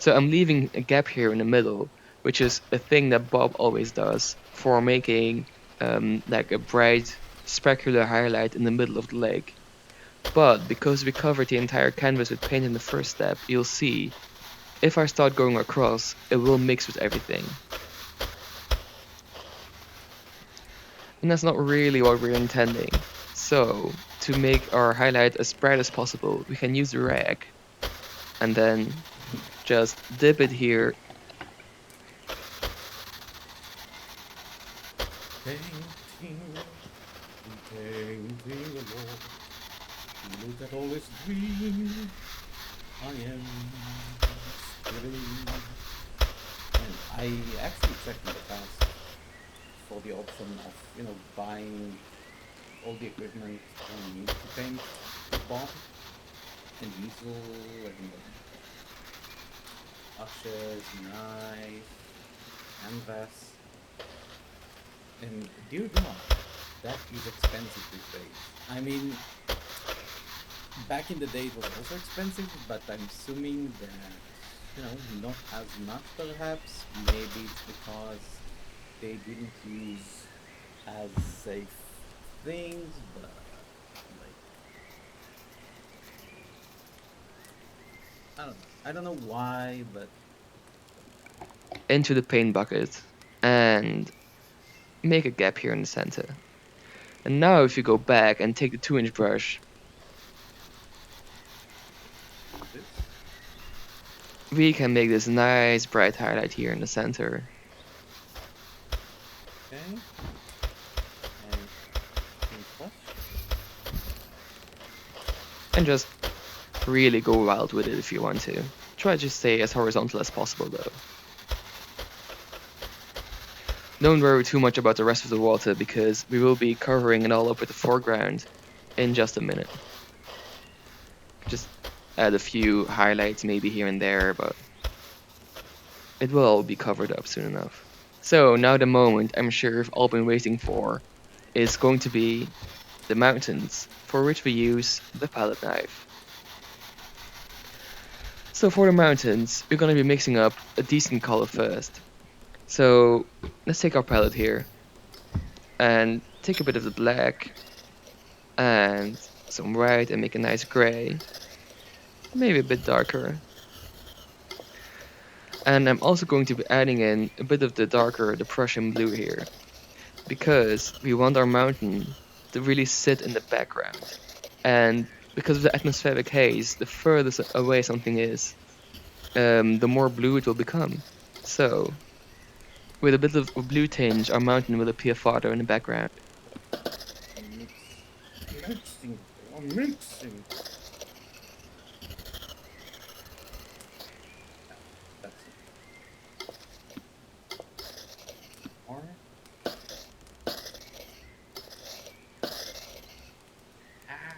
So I'm leaving a gap here in the middle, which is a thing that Bob always does for making like a bright specular highlight in the middle of the leg. But because we covered the entire canvas with paint in the first step, you'll see if I start going across, it will mix with everything. And that's not really what we're intending. So, to make our highlight as bright as possible, we can use the rag and then just dip it here. Painting alone. Look at all this green. I am spinning. And I actually checked in the past for the option of, buying all the equipment I need to paint the bomb and easel and brushes, knife, canvas. And dear God, that is expensive these days. I mean, back in the day it was also expensive, but I'm assuming that, not as much perhaps. Maybe it's because they didn't use as safe things, but like, I don't know why, but Into the paint bucket and make a gap here in the center. And now if you go back and take the 2-inch brush, this. we can make this nice bright highlight here in the center. Okay. And paint brush. And just really go wild with it if you want to. Try to stay as horizontal as possible though. Don't worry too much about the rest of the water because we will be covering it all up with the foreground in just a minute. Just add a few highlights maybe here and there, but it will all be covered up soon enough. So now the moment I'm sure you've all been waiting for is going to be the mountains, for which we use the palette knife. So for the mountains, we're going to be mixing up a decent color first. So let's take our palette here and take a bit of the black and some white and make a nice gray, maybe a bit darker. And I'm also going to be adding in a bit of the darker, the Prussian blue here, because we want our mountain to really sit in the background. And because of the atmospheric haze, the furthest away something is, the more blue it will become. So with a bit of a blue tinge, our mountain will appear farther in the background. Mix mixing. I'm mixing. That's it. More. Ah.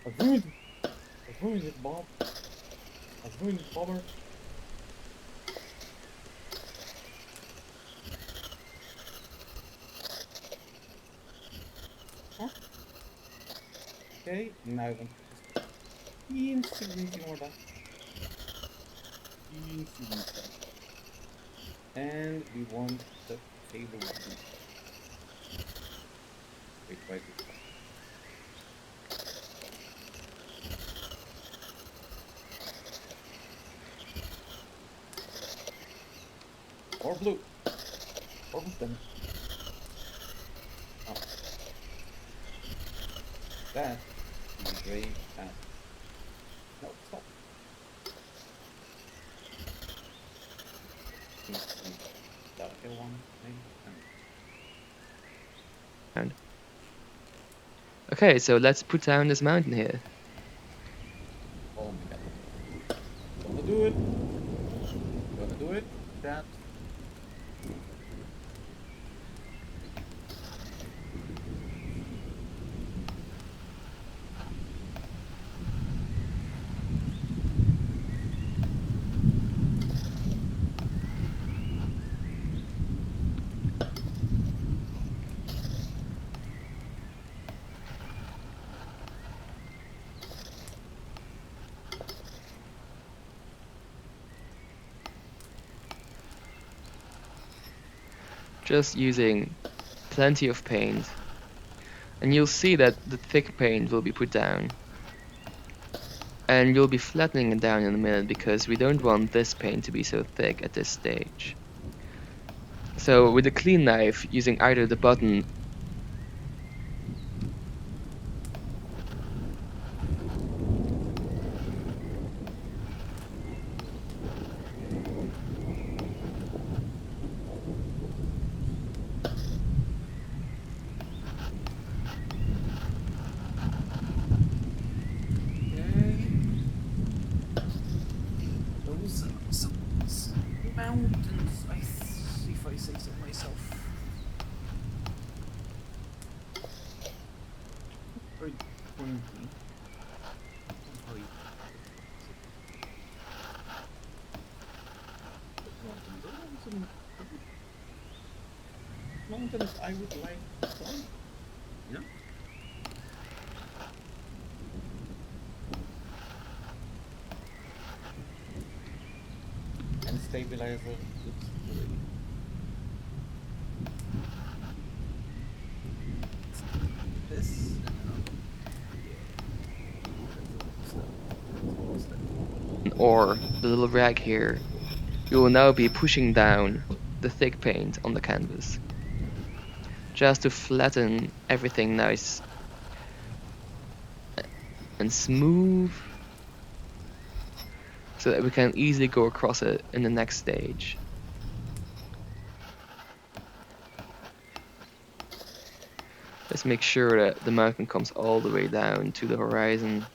I've ruined it, Bob. I've ruined it, Bobber. Huh? Okay, now I want just insignificant more that. Insignificant. And we want the table to be. Wait, why is it? Or blue. Or blue then. Oh. That is very bad. No, stop. Darker one, maybe. And okay, so let's put down this mountain here. Oh my god. Gonna do it. Gonna do it. That. Just using plenty of paint. And you'll see that the thick paint will be put down. And you'll be flattening it down in a minute because we don't want this paint to be so thick at this stage. So with a clean knife, using either the button Those mountains, if I say so myself. Very pointy. Very mountains I would like some. Yeah. And stabilizer looks great. This or the little rag here, you will now be pushing down the thick paint on the canvas. Just to flatten everything nice and smooth, so that we can easily go across it in the next stage. Let's make sure that the mountain comes all the way down to the horizon.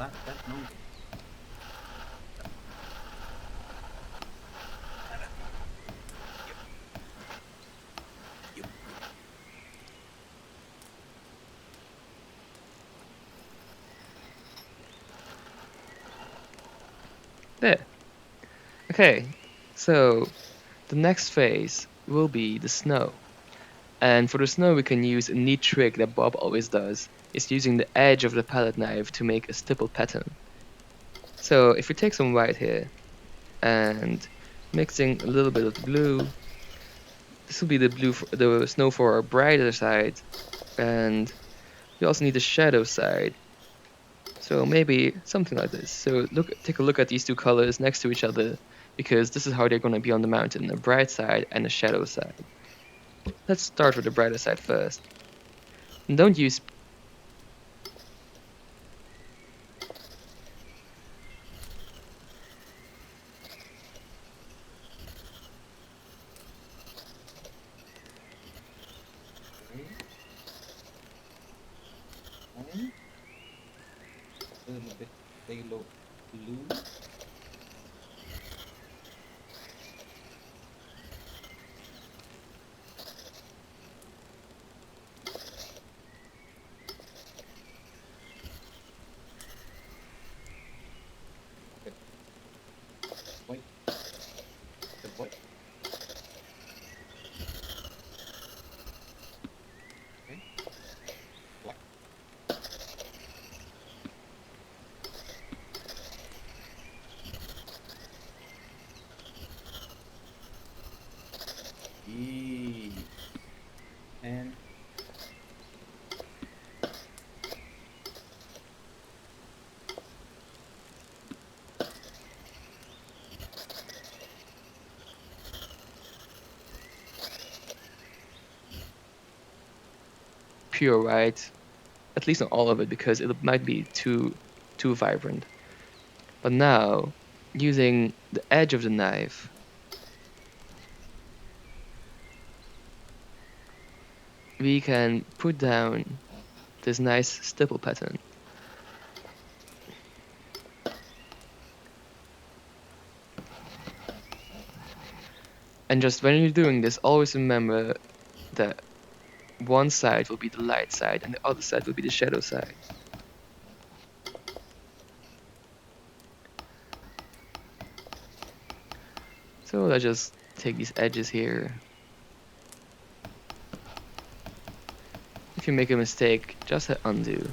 flat that mountain. There. Okay, so the next phase will be the snow. And for the snow, we can use a neat trick that Bob always does. It's using the edge of the palette knife to make a stipple pattern. So if we take some white here and mixing a little bit of the blue, this will be the blue, the snow for our brighter side, and we also need the shadow side. So maybe something like this. So take a look at these two colors next to each other, because this is how they're going to be on the mountain, the bright side and the shadow side. Let's start with the brighter side first. And don't use A little bit yellow blue. Okay. White. The white. Okay. Black. E. And pure white, at least not all of it, because it might be too vibrant. But now, using the edge of the knife, we can put down this nice stipple pattern. And just when you're doing this, always remember that one side will be the light side and the other side will be the shadow side. So let's just take these edges here. If you make a mistake, just hit undo.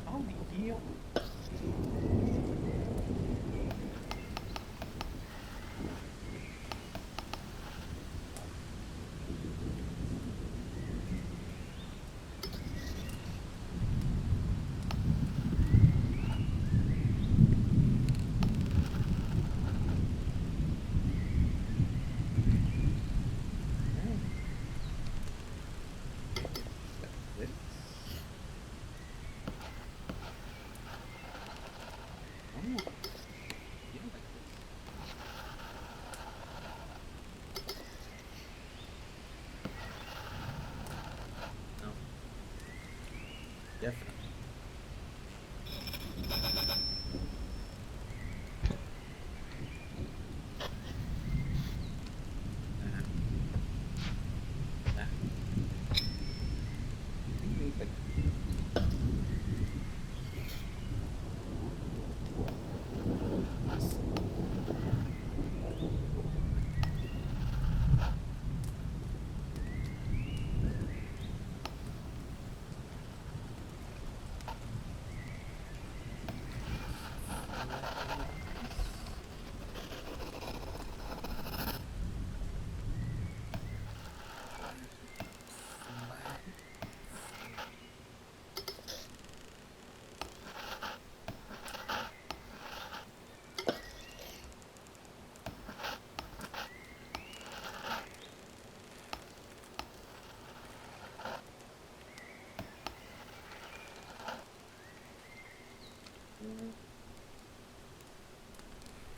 oh, the yield. Definitely.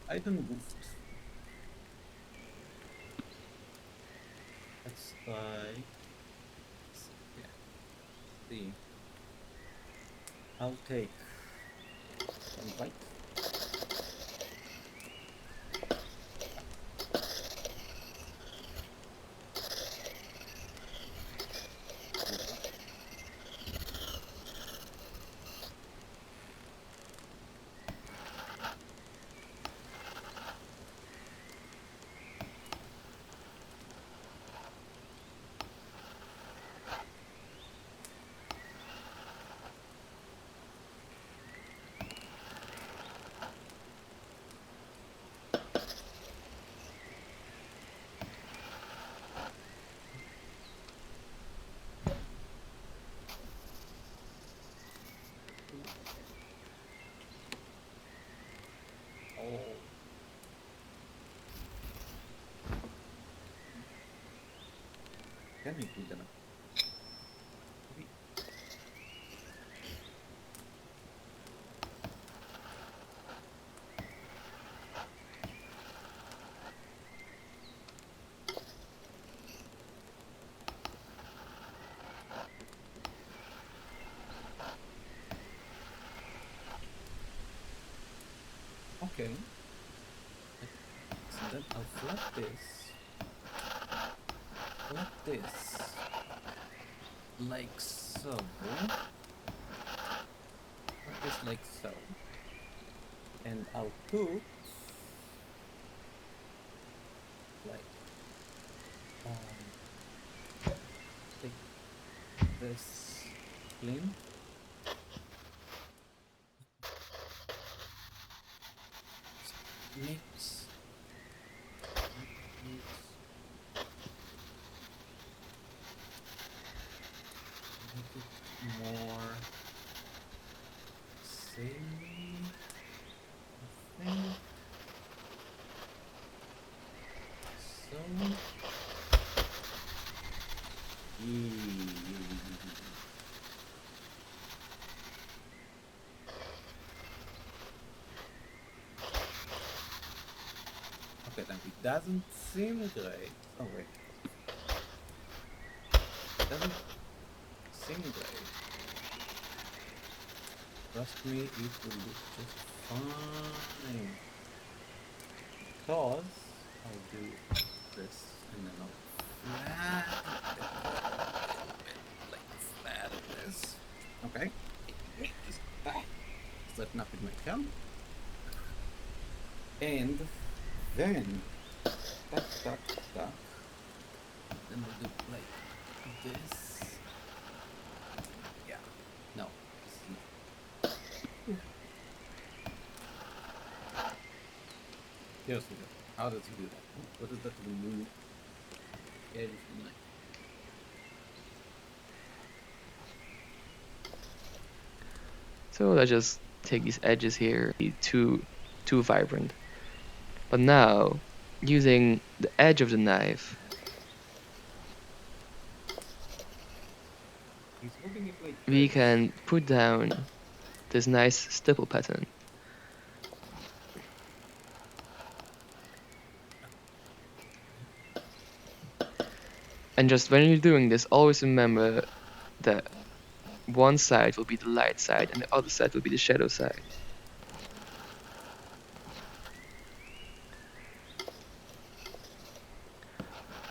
I don't know. Let's try. Yeah. See. I'll take some white. Can I do that? Okay. So then I'll flip this. Flip this. Like so. Flip this like so. And I'll put like take this plane. Mix. Mix. Make it more samey, I think. So. Okay, then it doesn't seem great. Oh wait. It doesn't seem great. Trust me, it will look just fine. Because I'll do this and then I'll flatten it like flatten this. Okay. Just set up with my thumb. And then stuck. Then we'll do like this. Yeah. No. Yes, we do. How does he do that? What does that remove? Everything like. So let's just take these edges here, too vibrant. But now, using the edge of the knife, He's holding it like we this. can put down this nice stipple pattern. And just when you're doing this, always remember that one side will be the light side and the other side will be the shadow side.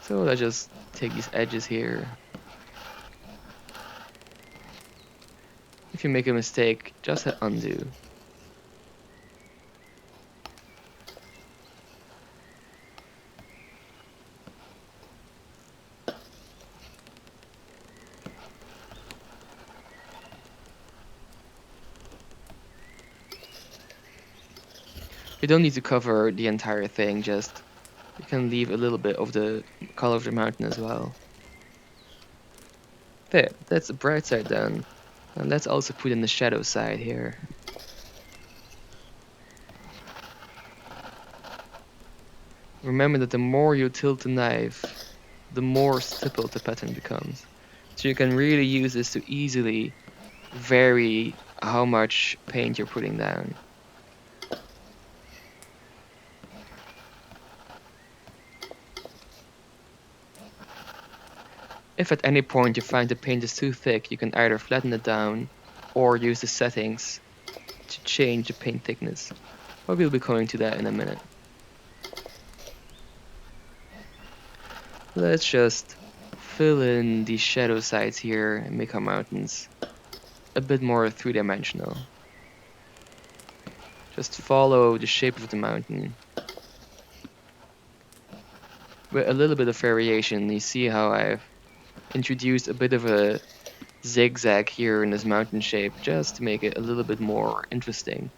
So let's just take these edges here. If you make a mistake, just hit undo. You don't need to cover the entire thing, just you can leave a little bit of the color of the mountain as well. There, that's the bright side done. And let's also put in the shadow side here. Remember that the more you tilt the knife, the more stippled the pattern becomes. So you can really use this to easily vary how much paint you're putting down. If at any point you find the paint is too thick, you can either flatten it down or use the settings to change the paint thickness. But we'll be coming to that in a minute. Let's just fill in the shadow sides here and make our mountains a bit more three-dimensional. Just follow the shape of the mountain. With a little bit of variation, you see how I've introduced a bit of a zigzag here in this mountain shape just to make it a little bit more interesting.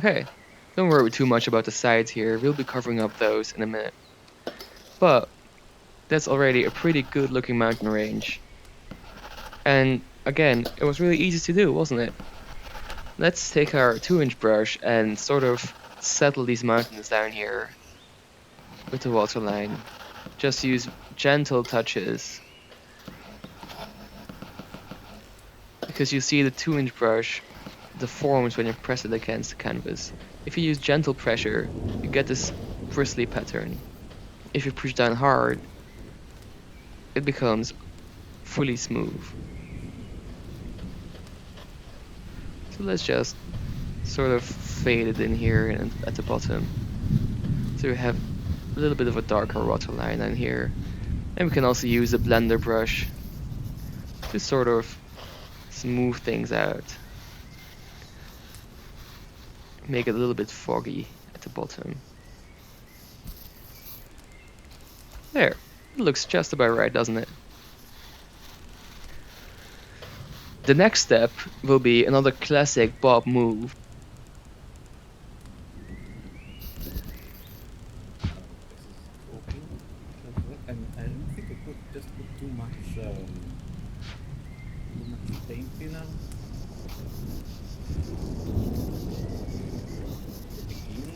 hey, don't worry too much about the sides here, we'll be covering up those in a minute. But that's already a pretty good looking mountain range. And again, it was really easy to do, wasn't it? Let's take our 2-inch brush and sort of settle these mountains down here with the waterline. Just use gentle touches. Because you see the 2-inch brush deforms when you press it against the canvas. If you use gentle pressure, you get this bristly pattern. If you push down hard, it becomes fully smooth. So let's just sort of fade it in here and at the bottom. So we have a little bit of a darker waterline down here. And we can also use a blender brush to sort of smooth things out. Make it a little bit foggy at the bottom. There, it looks just about right, doesn't it? The next step will be another classic Bob move. And I don't think I could just put too much paint in now. Beginning.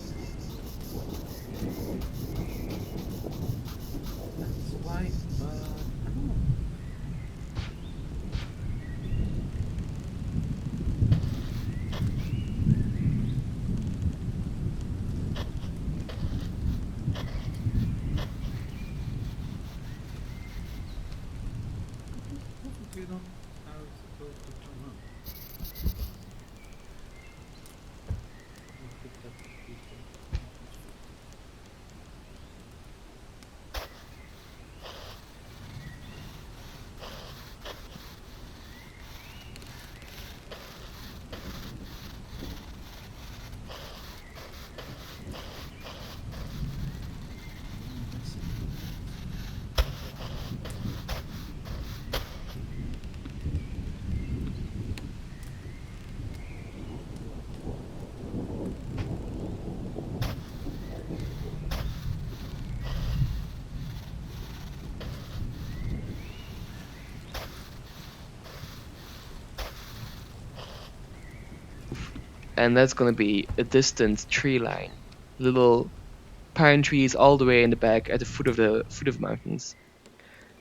That's why, but I don't know. You know how it's supposed to come up. And that's gonna be a distant tree line. Little pine trees all the way in the back at the foot of the mountains.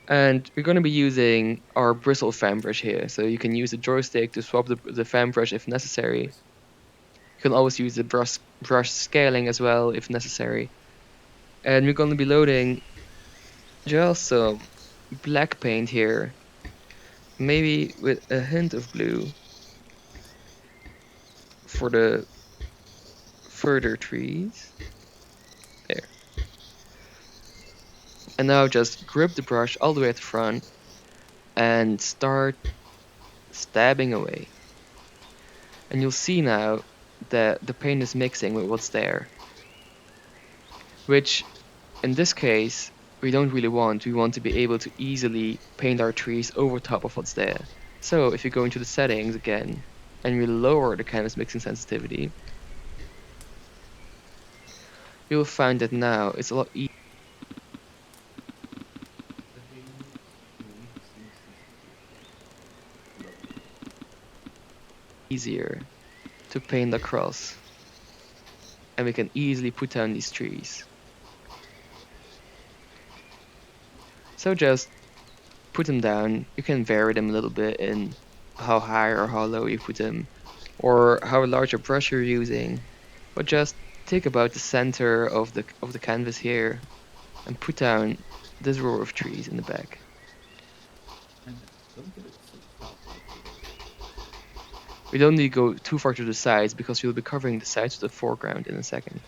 And we're gonna be using our bristle fan brush here. So you can use the joystick to swap the fan brush if necessary. You can always use the brush scaling as well if necessary. And we're gonna be loading just some black paint here. Maybe with a hint of blue for the further trees. There. And now just grip the brush all the way at the front and start stabbing away. And you'll see now that the paint is mixing with what's there. Which, in this case, we don't really want. We want to be able to easily paint our trees over top of what's there. So if you go into the settings again, and we lower the canvas mixing sensitivity, you'll find that now it's a lot easier to paint across. And we can easily put down these trees. So just put them down. You can vary them a little bit in how high or how low you put them, or how large a brush you're using. But just take about the center of the canvas here and put down this row of trees in the back. And don't get it so far. We don't need to go too far to the sides because we'll be covering the sides of the foreground in a second.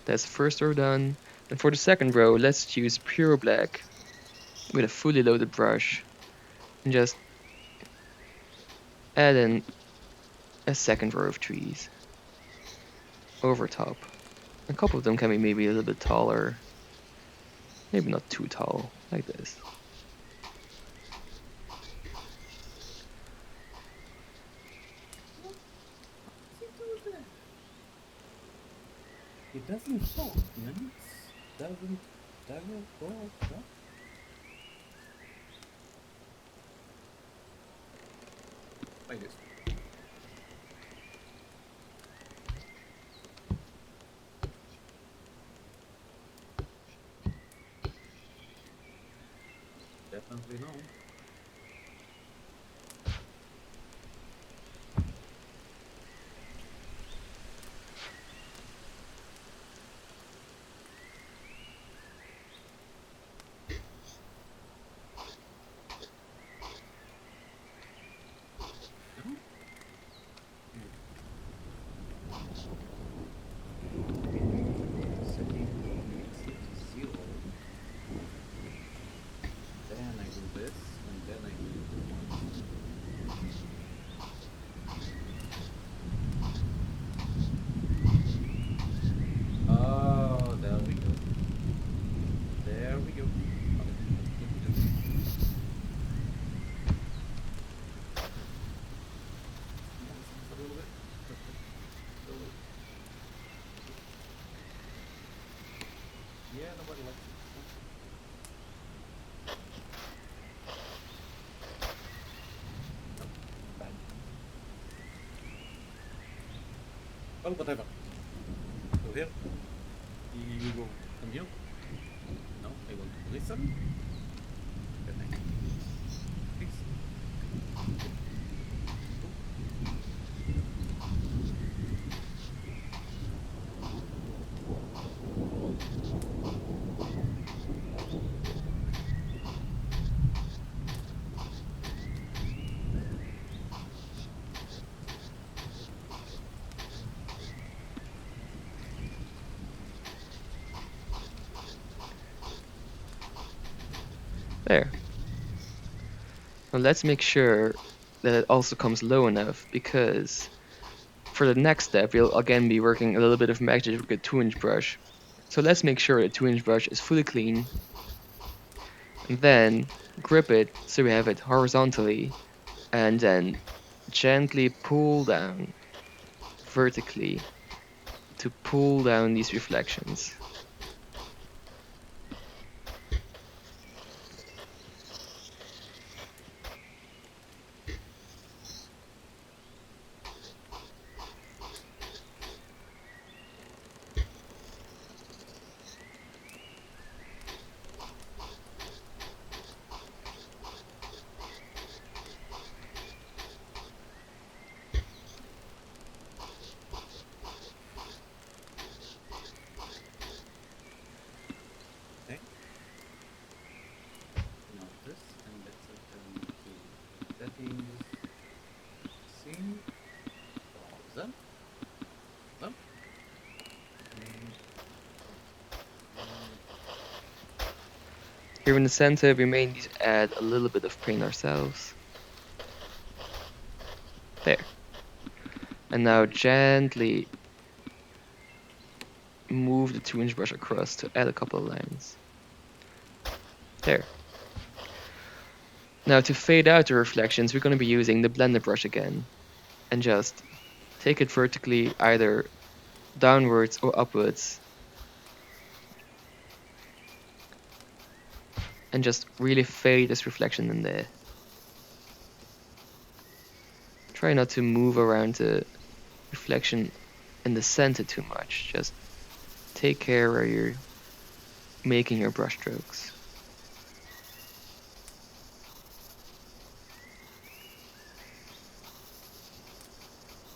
That's the first row done. And for the second row, let's choose pure black with a fully loaded brush and just add in a second row of trees over top. A couple of them can be maybe a little bit taller, maybe not too tall, like this. It doesn't talk, man. Doesn't talk, huh? Like this. Definitely no. Setting makes it 0. Then I do this, and then I do 1. Oh, there we go. There we go. A little bit. Yeah, nobody likes it. Nope. Bad. Well, whatever. So here, you go from here. No, I want to listen. Then I fix. There. Now let's make sure that it also comes low enough, because for the next step we'll again be working a little bit of magic with a 2-inch brush. So let's make sure the 2-inch brush is fully clean, and then grip it so we have it horizontally, and then gently pull down vertically to pull down these reflections. Okay. Now this, and let's return to settings. Scene. Pause. Pause. Here in the center we may need to add a little bit of paint ourselves. There. And now gently move the 2-inch brush across to add a couple of lines. There. Now to fade out the reflections, we're going to be using the blender brush again, and just take it vertically either downwards or upwards, and just really fade this reflection in there. Try not to move around the reflection in the center too much, just take care where you're making your brush strokes.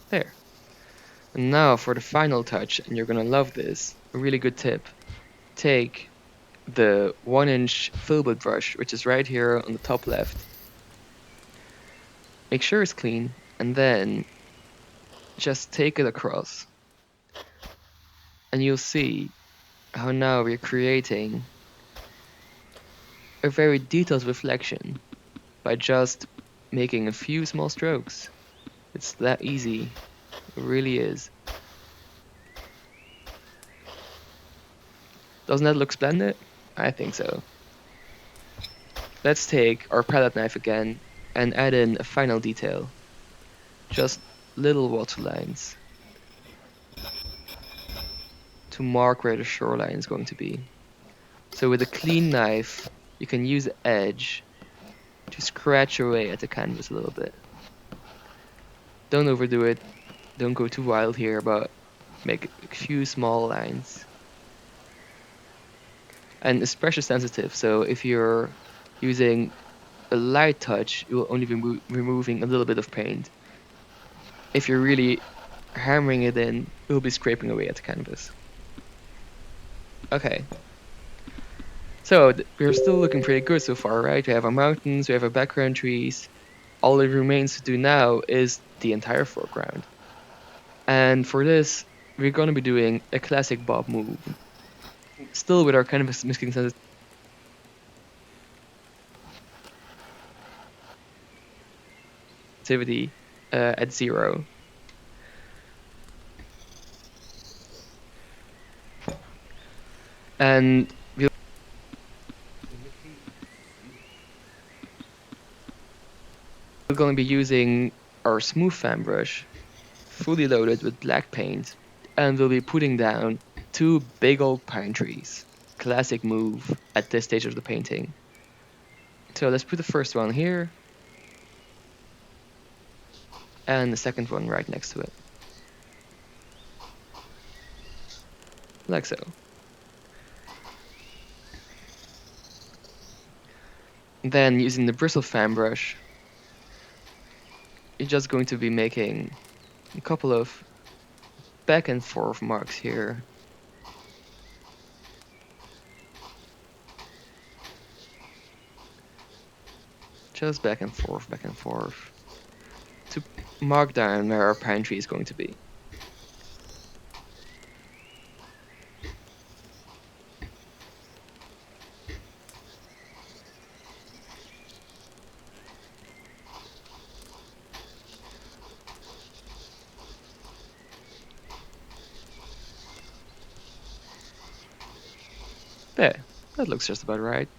There. And now for the final touch, and you're gonna love this, a really good tip. Take the 1-inch filbert brush, which is right here on the top left. Make sure it's clean, and then just take it across. And you'll see how now we're creating a very detailed reflection by just making a few small strokes. It's that easy. It really is. Doesn't that look splendid? I think so. Let's take our palette knife again and add in a final detail. Just little water lines to mark where the shoreline is going to be. So with a clean knife, you can use the edge to scratch away at the canvas a little bit. Don't overdo it, don't go too wild here, but make a few small lines. And it's pressure sensitive, so if you're using a light touch, you will only be removing a little bit of paint. If you're really hammering it in, it will be scraping away at the canvas. Okay. So we're still looking pretty good so far, right? We have our mountains, we have our background trees. All that remains to do now is the entire foreground. And for this, we're going to be doing a classic Bob move. Still with our canvas masking sensitivity at 0. And we're going to be using our smooth fan brush, fully loaded with black paint, and we'll be putting down 2 big old pine trees. Classic move at this stage of the painting. So let's put the first one here, and the second one right next to it. Like so. Then using the bristle fan brush, you're just going to be making a couple of back and forth marks here. Just back and forth, to mark down where our pine tree is going to be. There, that looks just about right.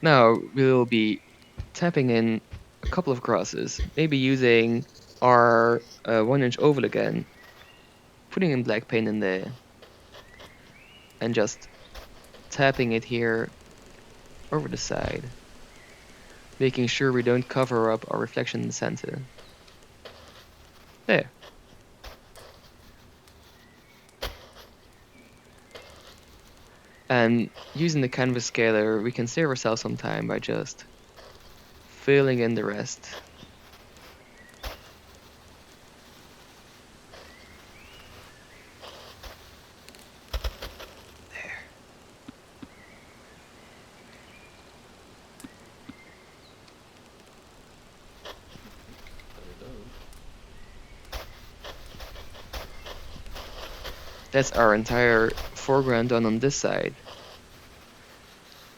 Now we'll be tapping in a couple of grasses, maybe using our 1-inch oval again, putting in black paint in there, and just tapping it here over the side, making sure we don't cover up our reflection in the center. There. And using the canvas scaler, we can save ourselves some time by just filling in the rest. There. That's our entire foreground done on this side.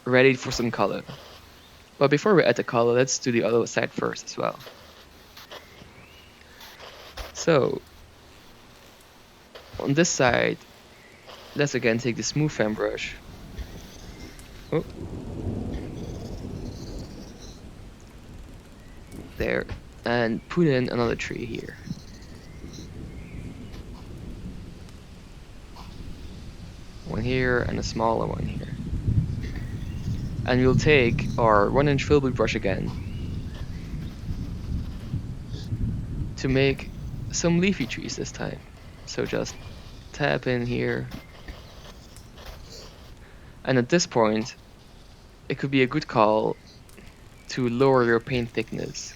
Ready for some color. But before we add the color, let's do the other side first as well. So, on this side, let's again take the smooth fan brush. Oh. There. And put in another tree here. one here, and a smaller one here. And we'll take our 1-inch filbert brush again to make some leafy trees this time. So just tap in here. And at this point, it could be a good call to lower your paint thickness,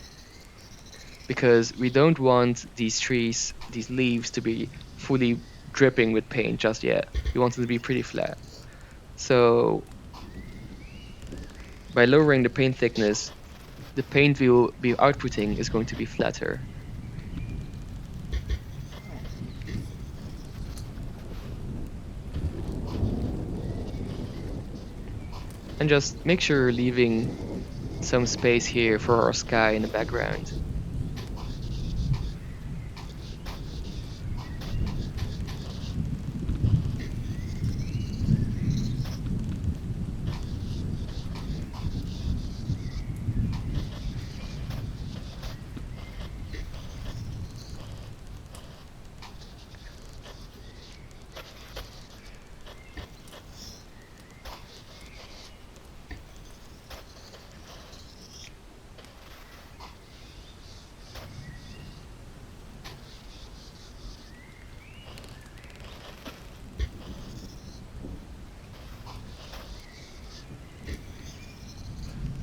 because we don't want these trees, these leaves, to be fully dripping with paint just yet. We want them to be pretty flat. So by lowering the paint thickness, the paint we will be outputting is going to be flatter. And just make sure you're leaving some space here for our sky in the background.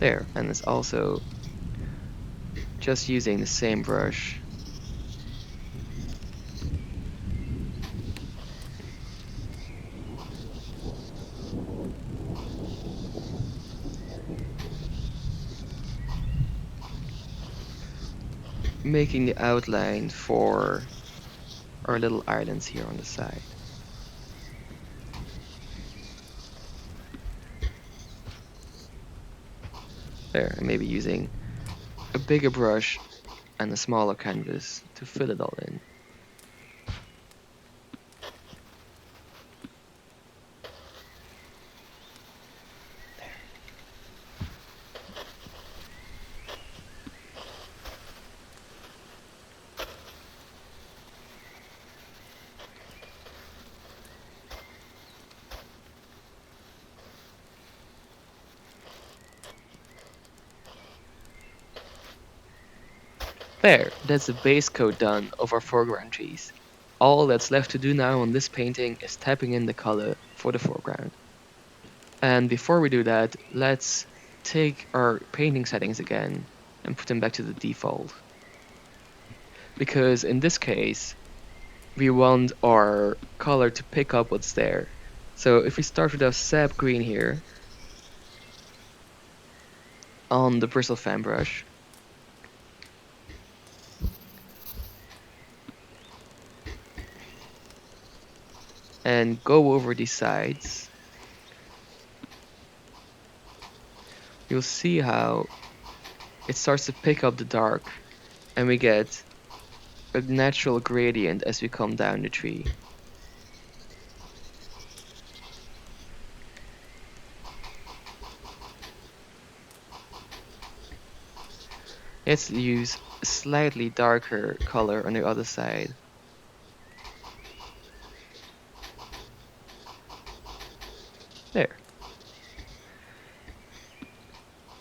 There, and it's also just using the same brush. Making the outline for our little islands here on the side. There, and maybe using a bigger brush and a smaller canvas to fill it all in. There, that's the base coat done of our foreground trees. All that's left to do now on this painting is tapping in the color for the foreground. And before we do that, let's take our painting settings again and put them back to the default. Because in this case, we want our color to pick up what's there. So if we start with our sap green here on the bristle fan brush, and go over these sides, you'll see how it starts to pick up the dark, and we get a natural gradient as we come down the tree. Let's use a slightly darker color on the other side. There.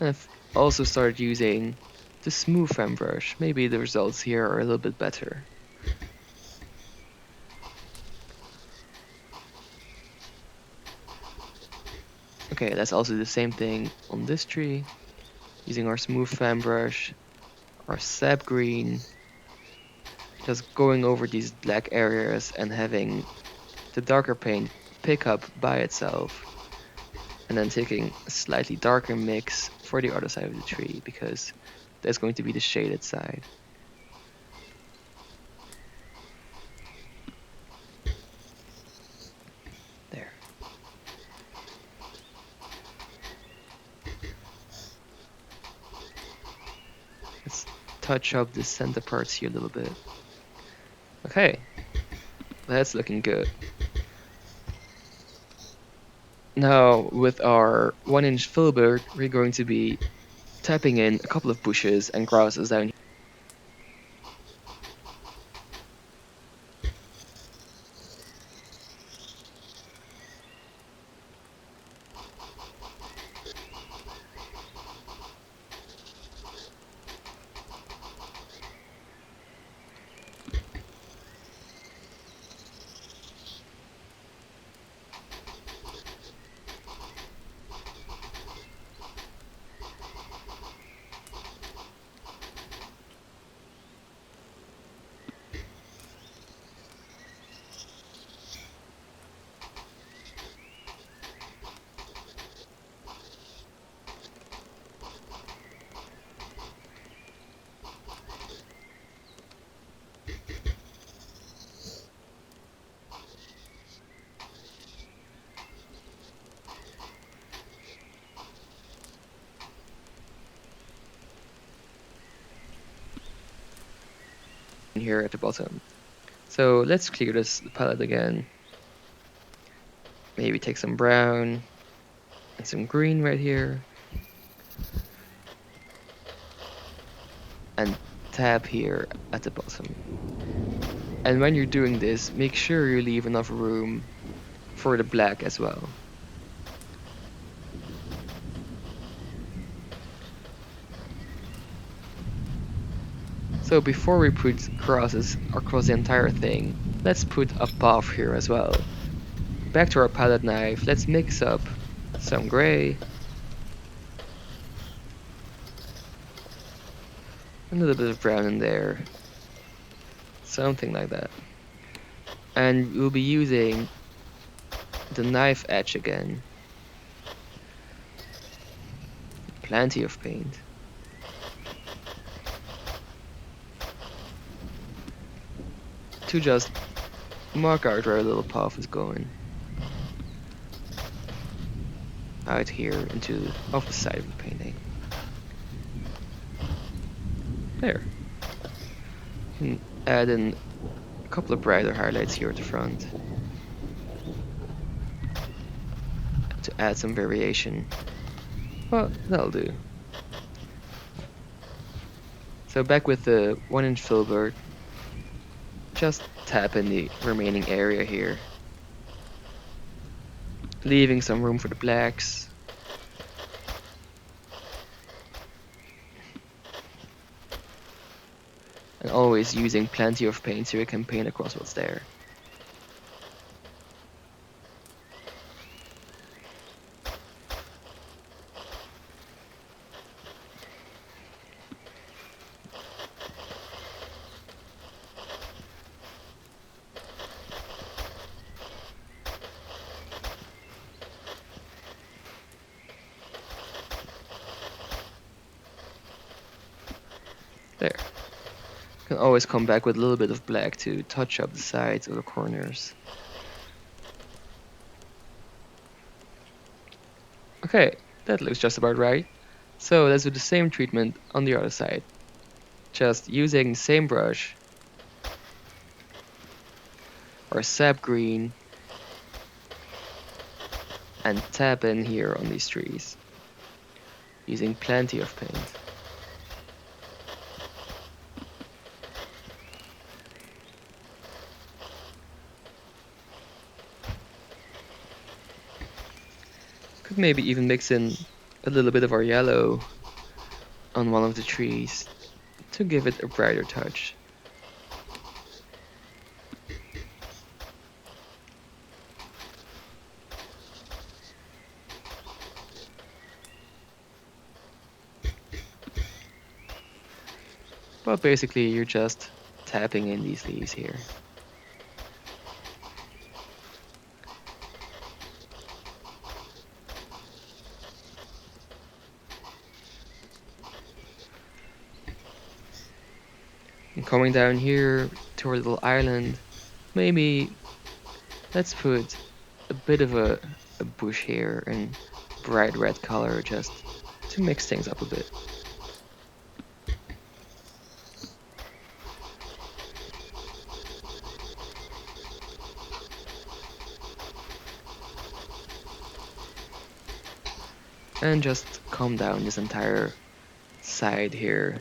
And I've also started using the smooth fan brush. Maybe the results here are a little bit better. Okay, let's also do the same thing on this tree, using our smooth fan brush, our sap green, just going over these black areas and having the darker paint pick up by itself, and then taking a slightly darker mix for the other side of the tree, because that's going to be the shaded side. There. Let's touch up the center parts here a little bit. Okay, that's looking good. Now, with our 1-inch filbert, we're going to be tapping in a couple of bushes and grasses down here. here at the bottom. So let's clear this palette again. Maybe take some brown and some green right here. And tap here at the bottom. And when you're doing this, make sure you leave enough room for the black as well. So before we put crosses across the entire thing, let's put a path here as well. Back to our palette knife, let's mix up some gray, a little bit of brown in there, something like that. And we'll be using the knife edge again. Plenty of paint. To just mark out where our little path is going. Out here into the opposite side of the painting. There. And add in a couple of brighter highlights here at the front. To add some variation. Well, that'll do. So back with the 1-inch filbert, just tap in the remaining area here, leaving some room for the blacks. And always using plenty of paint so you can paint across what's there. There. Can always come back with a little bit of black to touch up the sides or the corners. Okay, that looks just about right. So let's do the same treatment on the other side. Just using the same brush, or sap green, and tap in here on these trees, using plenty of paint. Could maybe even mix in a little bit of our yellow on one of the trees to give it a brighter touch. But basically you're just tapping in these leaves here. And coming down here to our little island, maybe let's put a bit of a bush here in bright red color just to mix things up a bit. And just calm down this entire side here.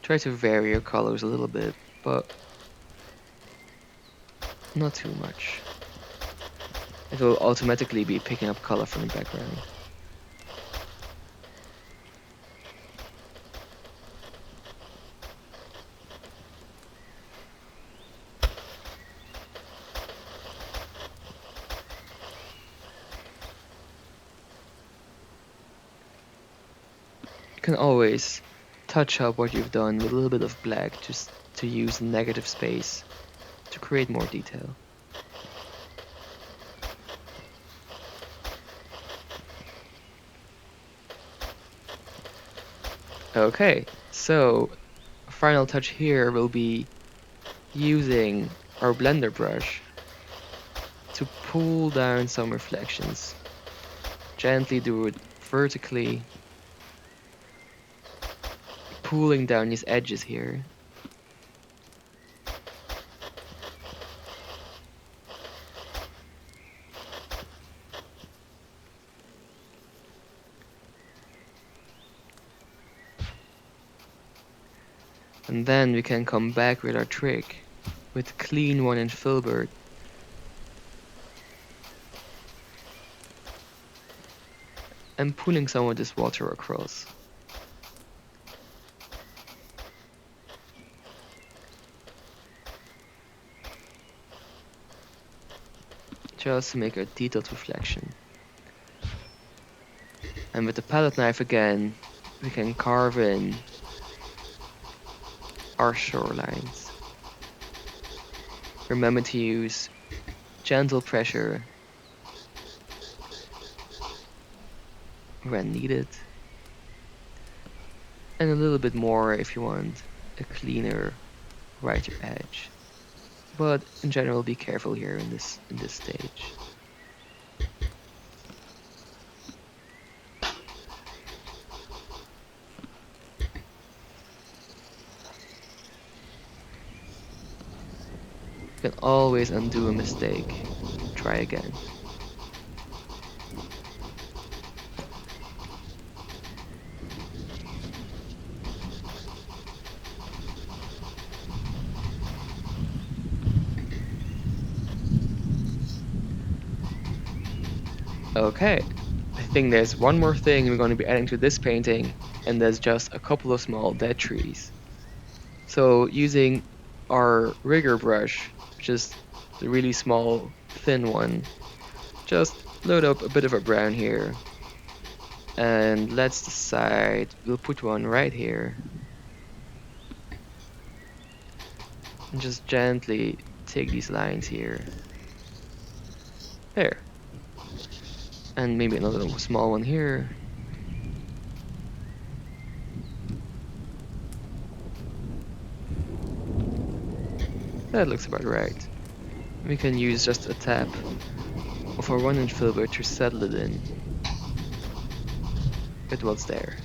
Try to vary your colors a little bit, but not too much. It will automatically be picking up color from the background. You can always touch up what you've done with a little bit of black just to use negative space to create more detail. Okay, so a final touch here will be using our blender brush to pull down some reflections. Gently do it vertically, pulling down these edges here. And then we can come back with our trick with clean 1-inch filbert. And pulling some of this water across. Just to make a detailed reflection. And with the palette knife again, we can carve in our shorelines. Remember to use gentle pressure when needed, and a little bit more if you want a cleaner, brighter edge. But in general, be careful here in this stage. You can always undo a mistake. Try again. Okay, I think there's one more thing we're going to be adding to this painting, and there's just a couple of small dead trees. So using our rigger brush, which is the really small, thin one, just load up a bit of a brown here. And let's decide, we'll put one right here. And just gently take these lines here. There. And maybe another small one here. That looks about right. We can use just a tap of our 1-inch filbert to settle it in with what's there.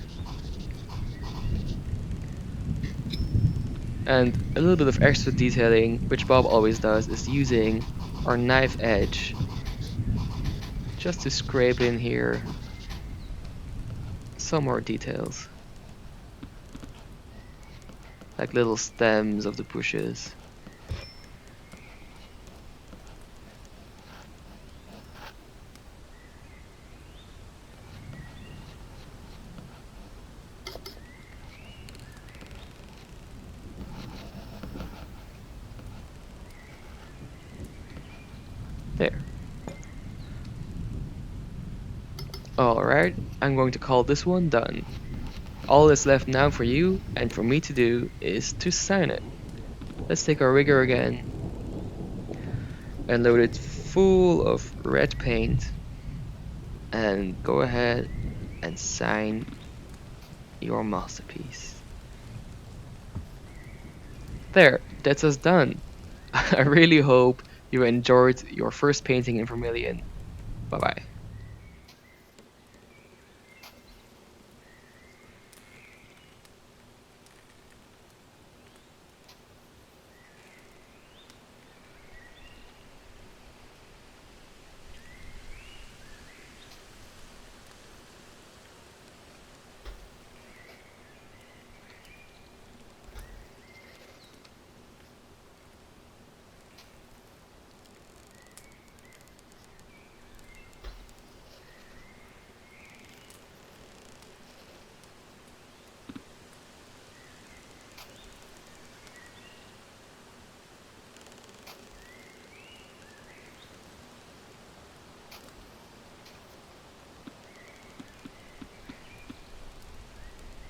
And a little bit of extra detailing, which Bob always does, is using our knife edge just to scrape in here some more details, like little stems of the bushes. There. Alright, I'm going to call this one done. All that's left now for you and for me to do is to sign it. Let's take our rigger again and load it full of red paint and go ahead and sign your masterpiece. There, that's us done. I really hope you enjoyed your first painting in Vermilion. Bye bye.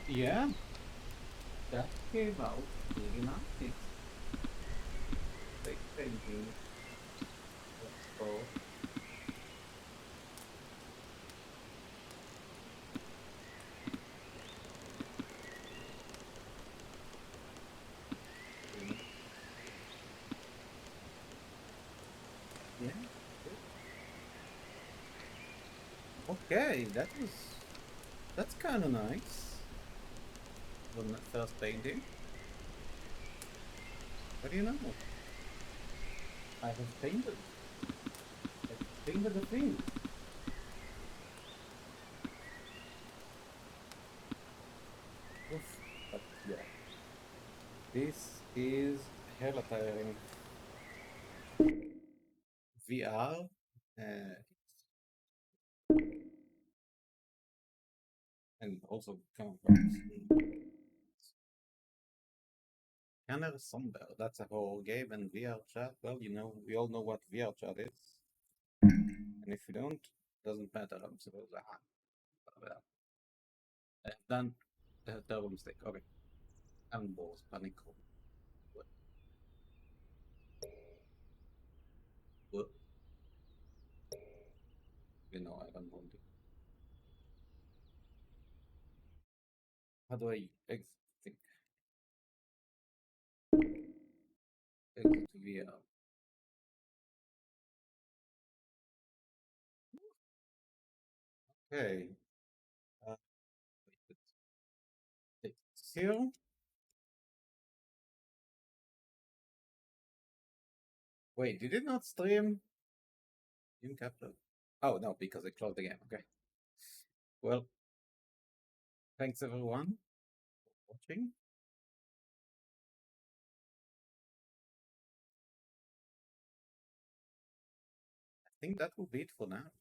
Yeah, that came out really nice. Big painting. Let's go. Mm, yeah. Good. Okay, that's kind of nice. The first painting. What do you know? I have painted. I painted a thing. Oof. But yeah, this is hella tiring. VR. Uh, and also kind of kind of somber. That's a whole game and VR chat. Well, you know, we all know what VR chat is, and if you don't, doesn't matter. I'm supposed to. Well, I've done a terrible mistake. Okay, I'm both panic. What? What? You know, I don't want to. How do I think? Exit VR. Okay. Uh, wait, it's here. Wait, did it not stream? Game capture. Oh no, because I closed the game. Okay. Well, thanks everyone for watching. I think that will be it for now.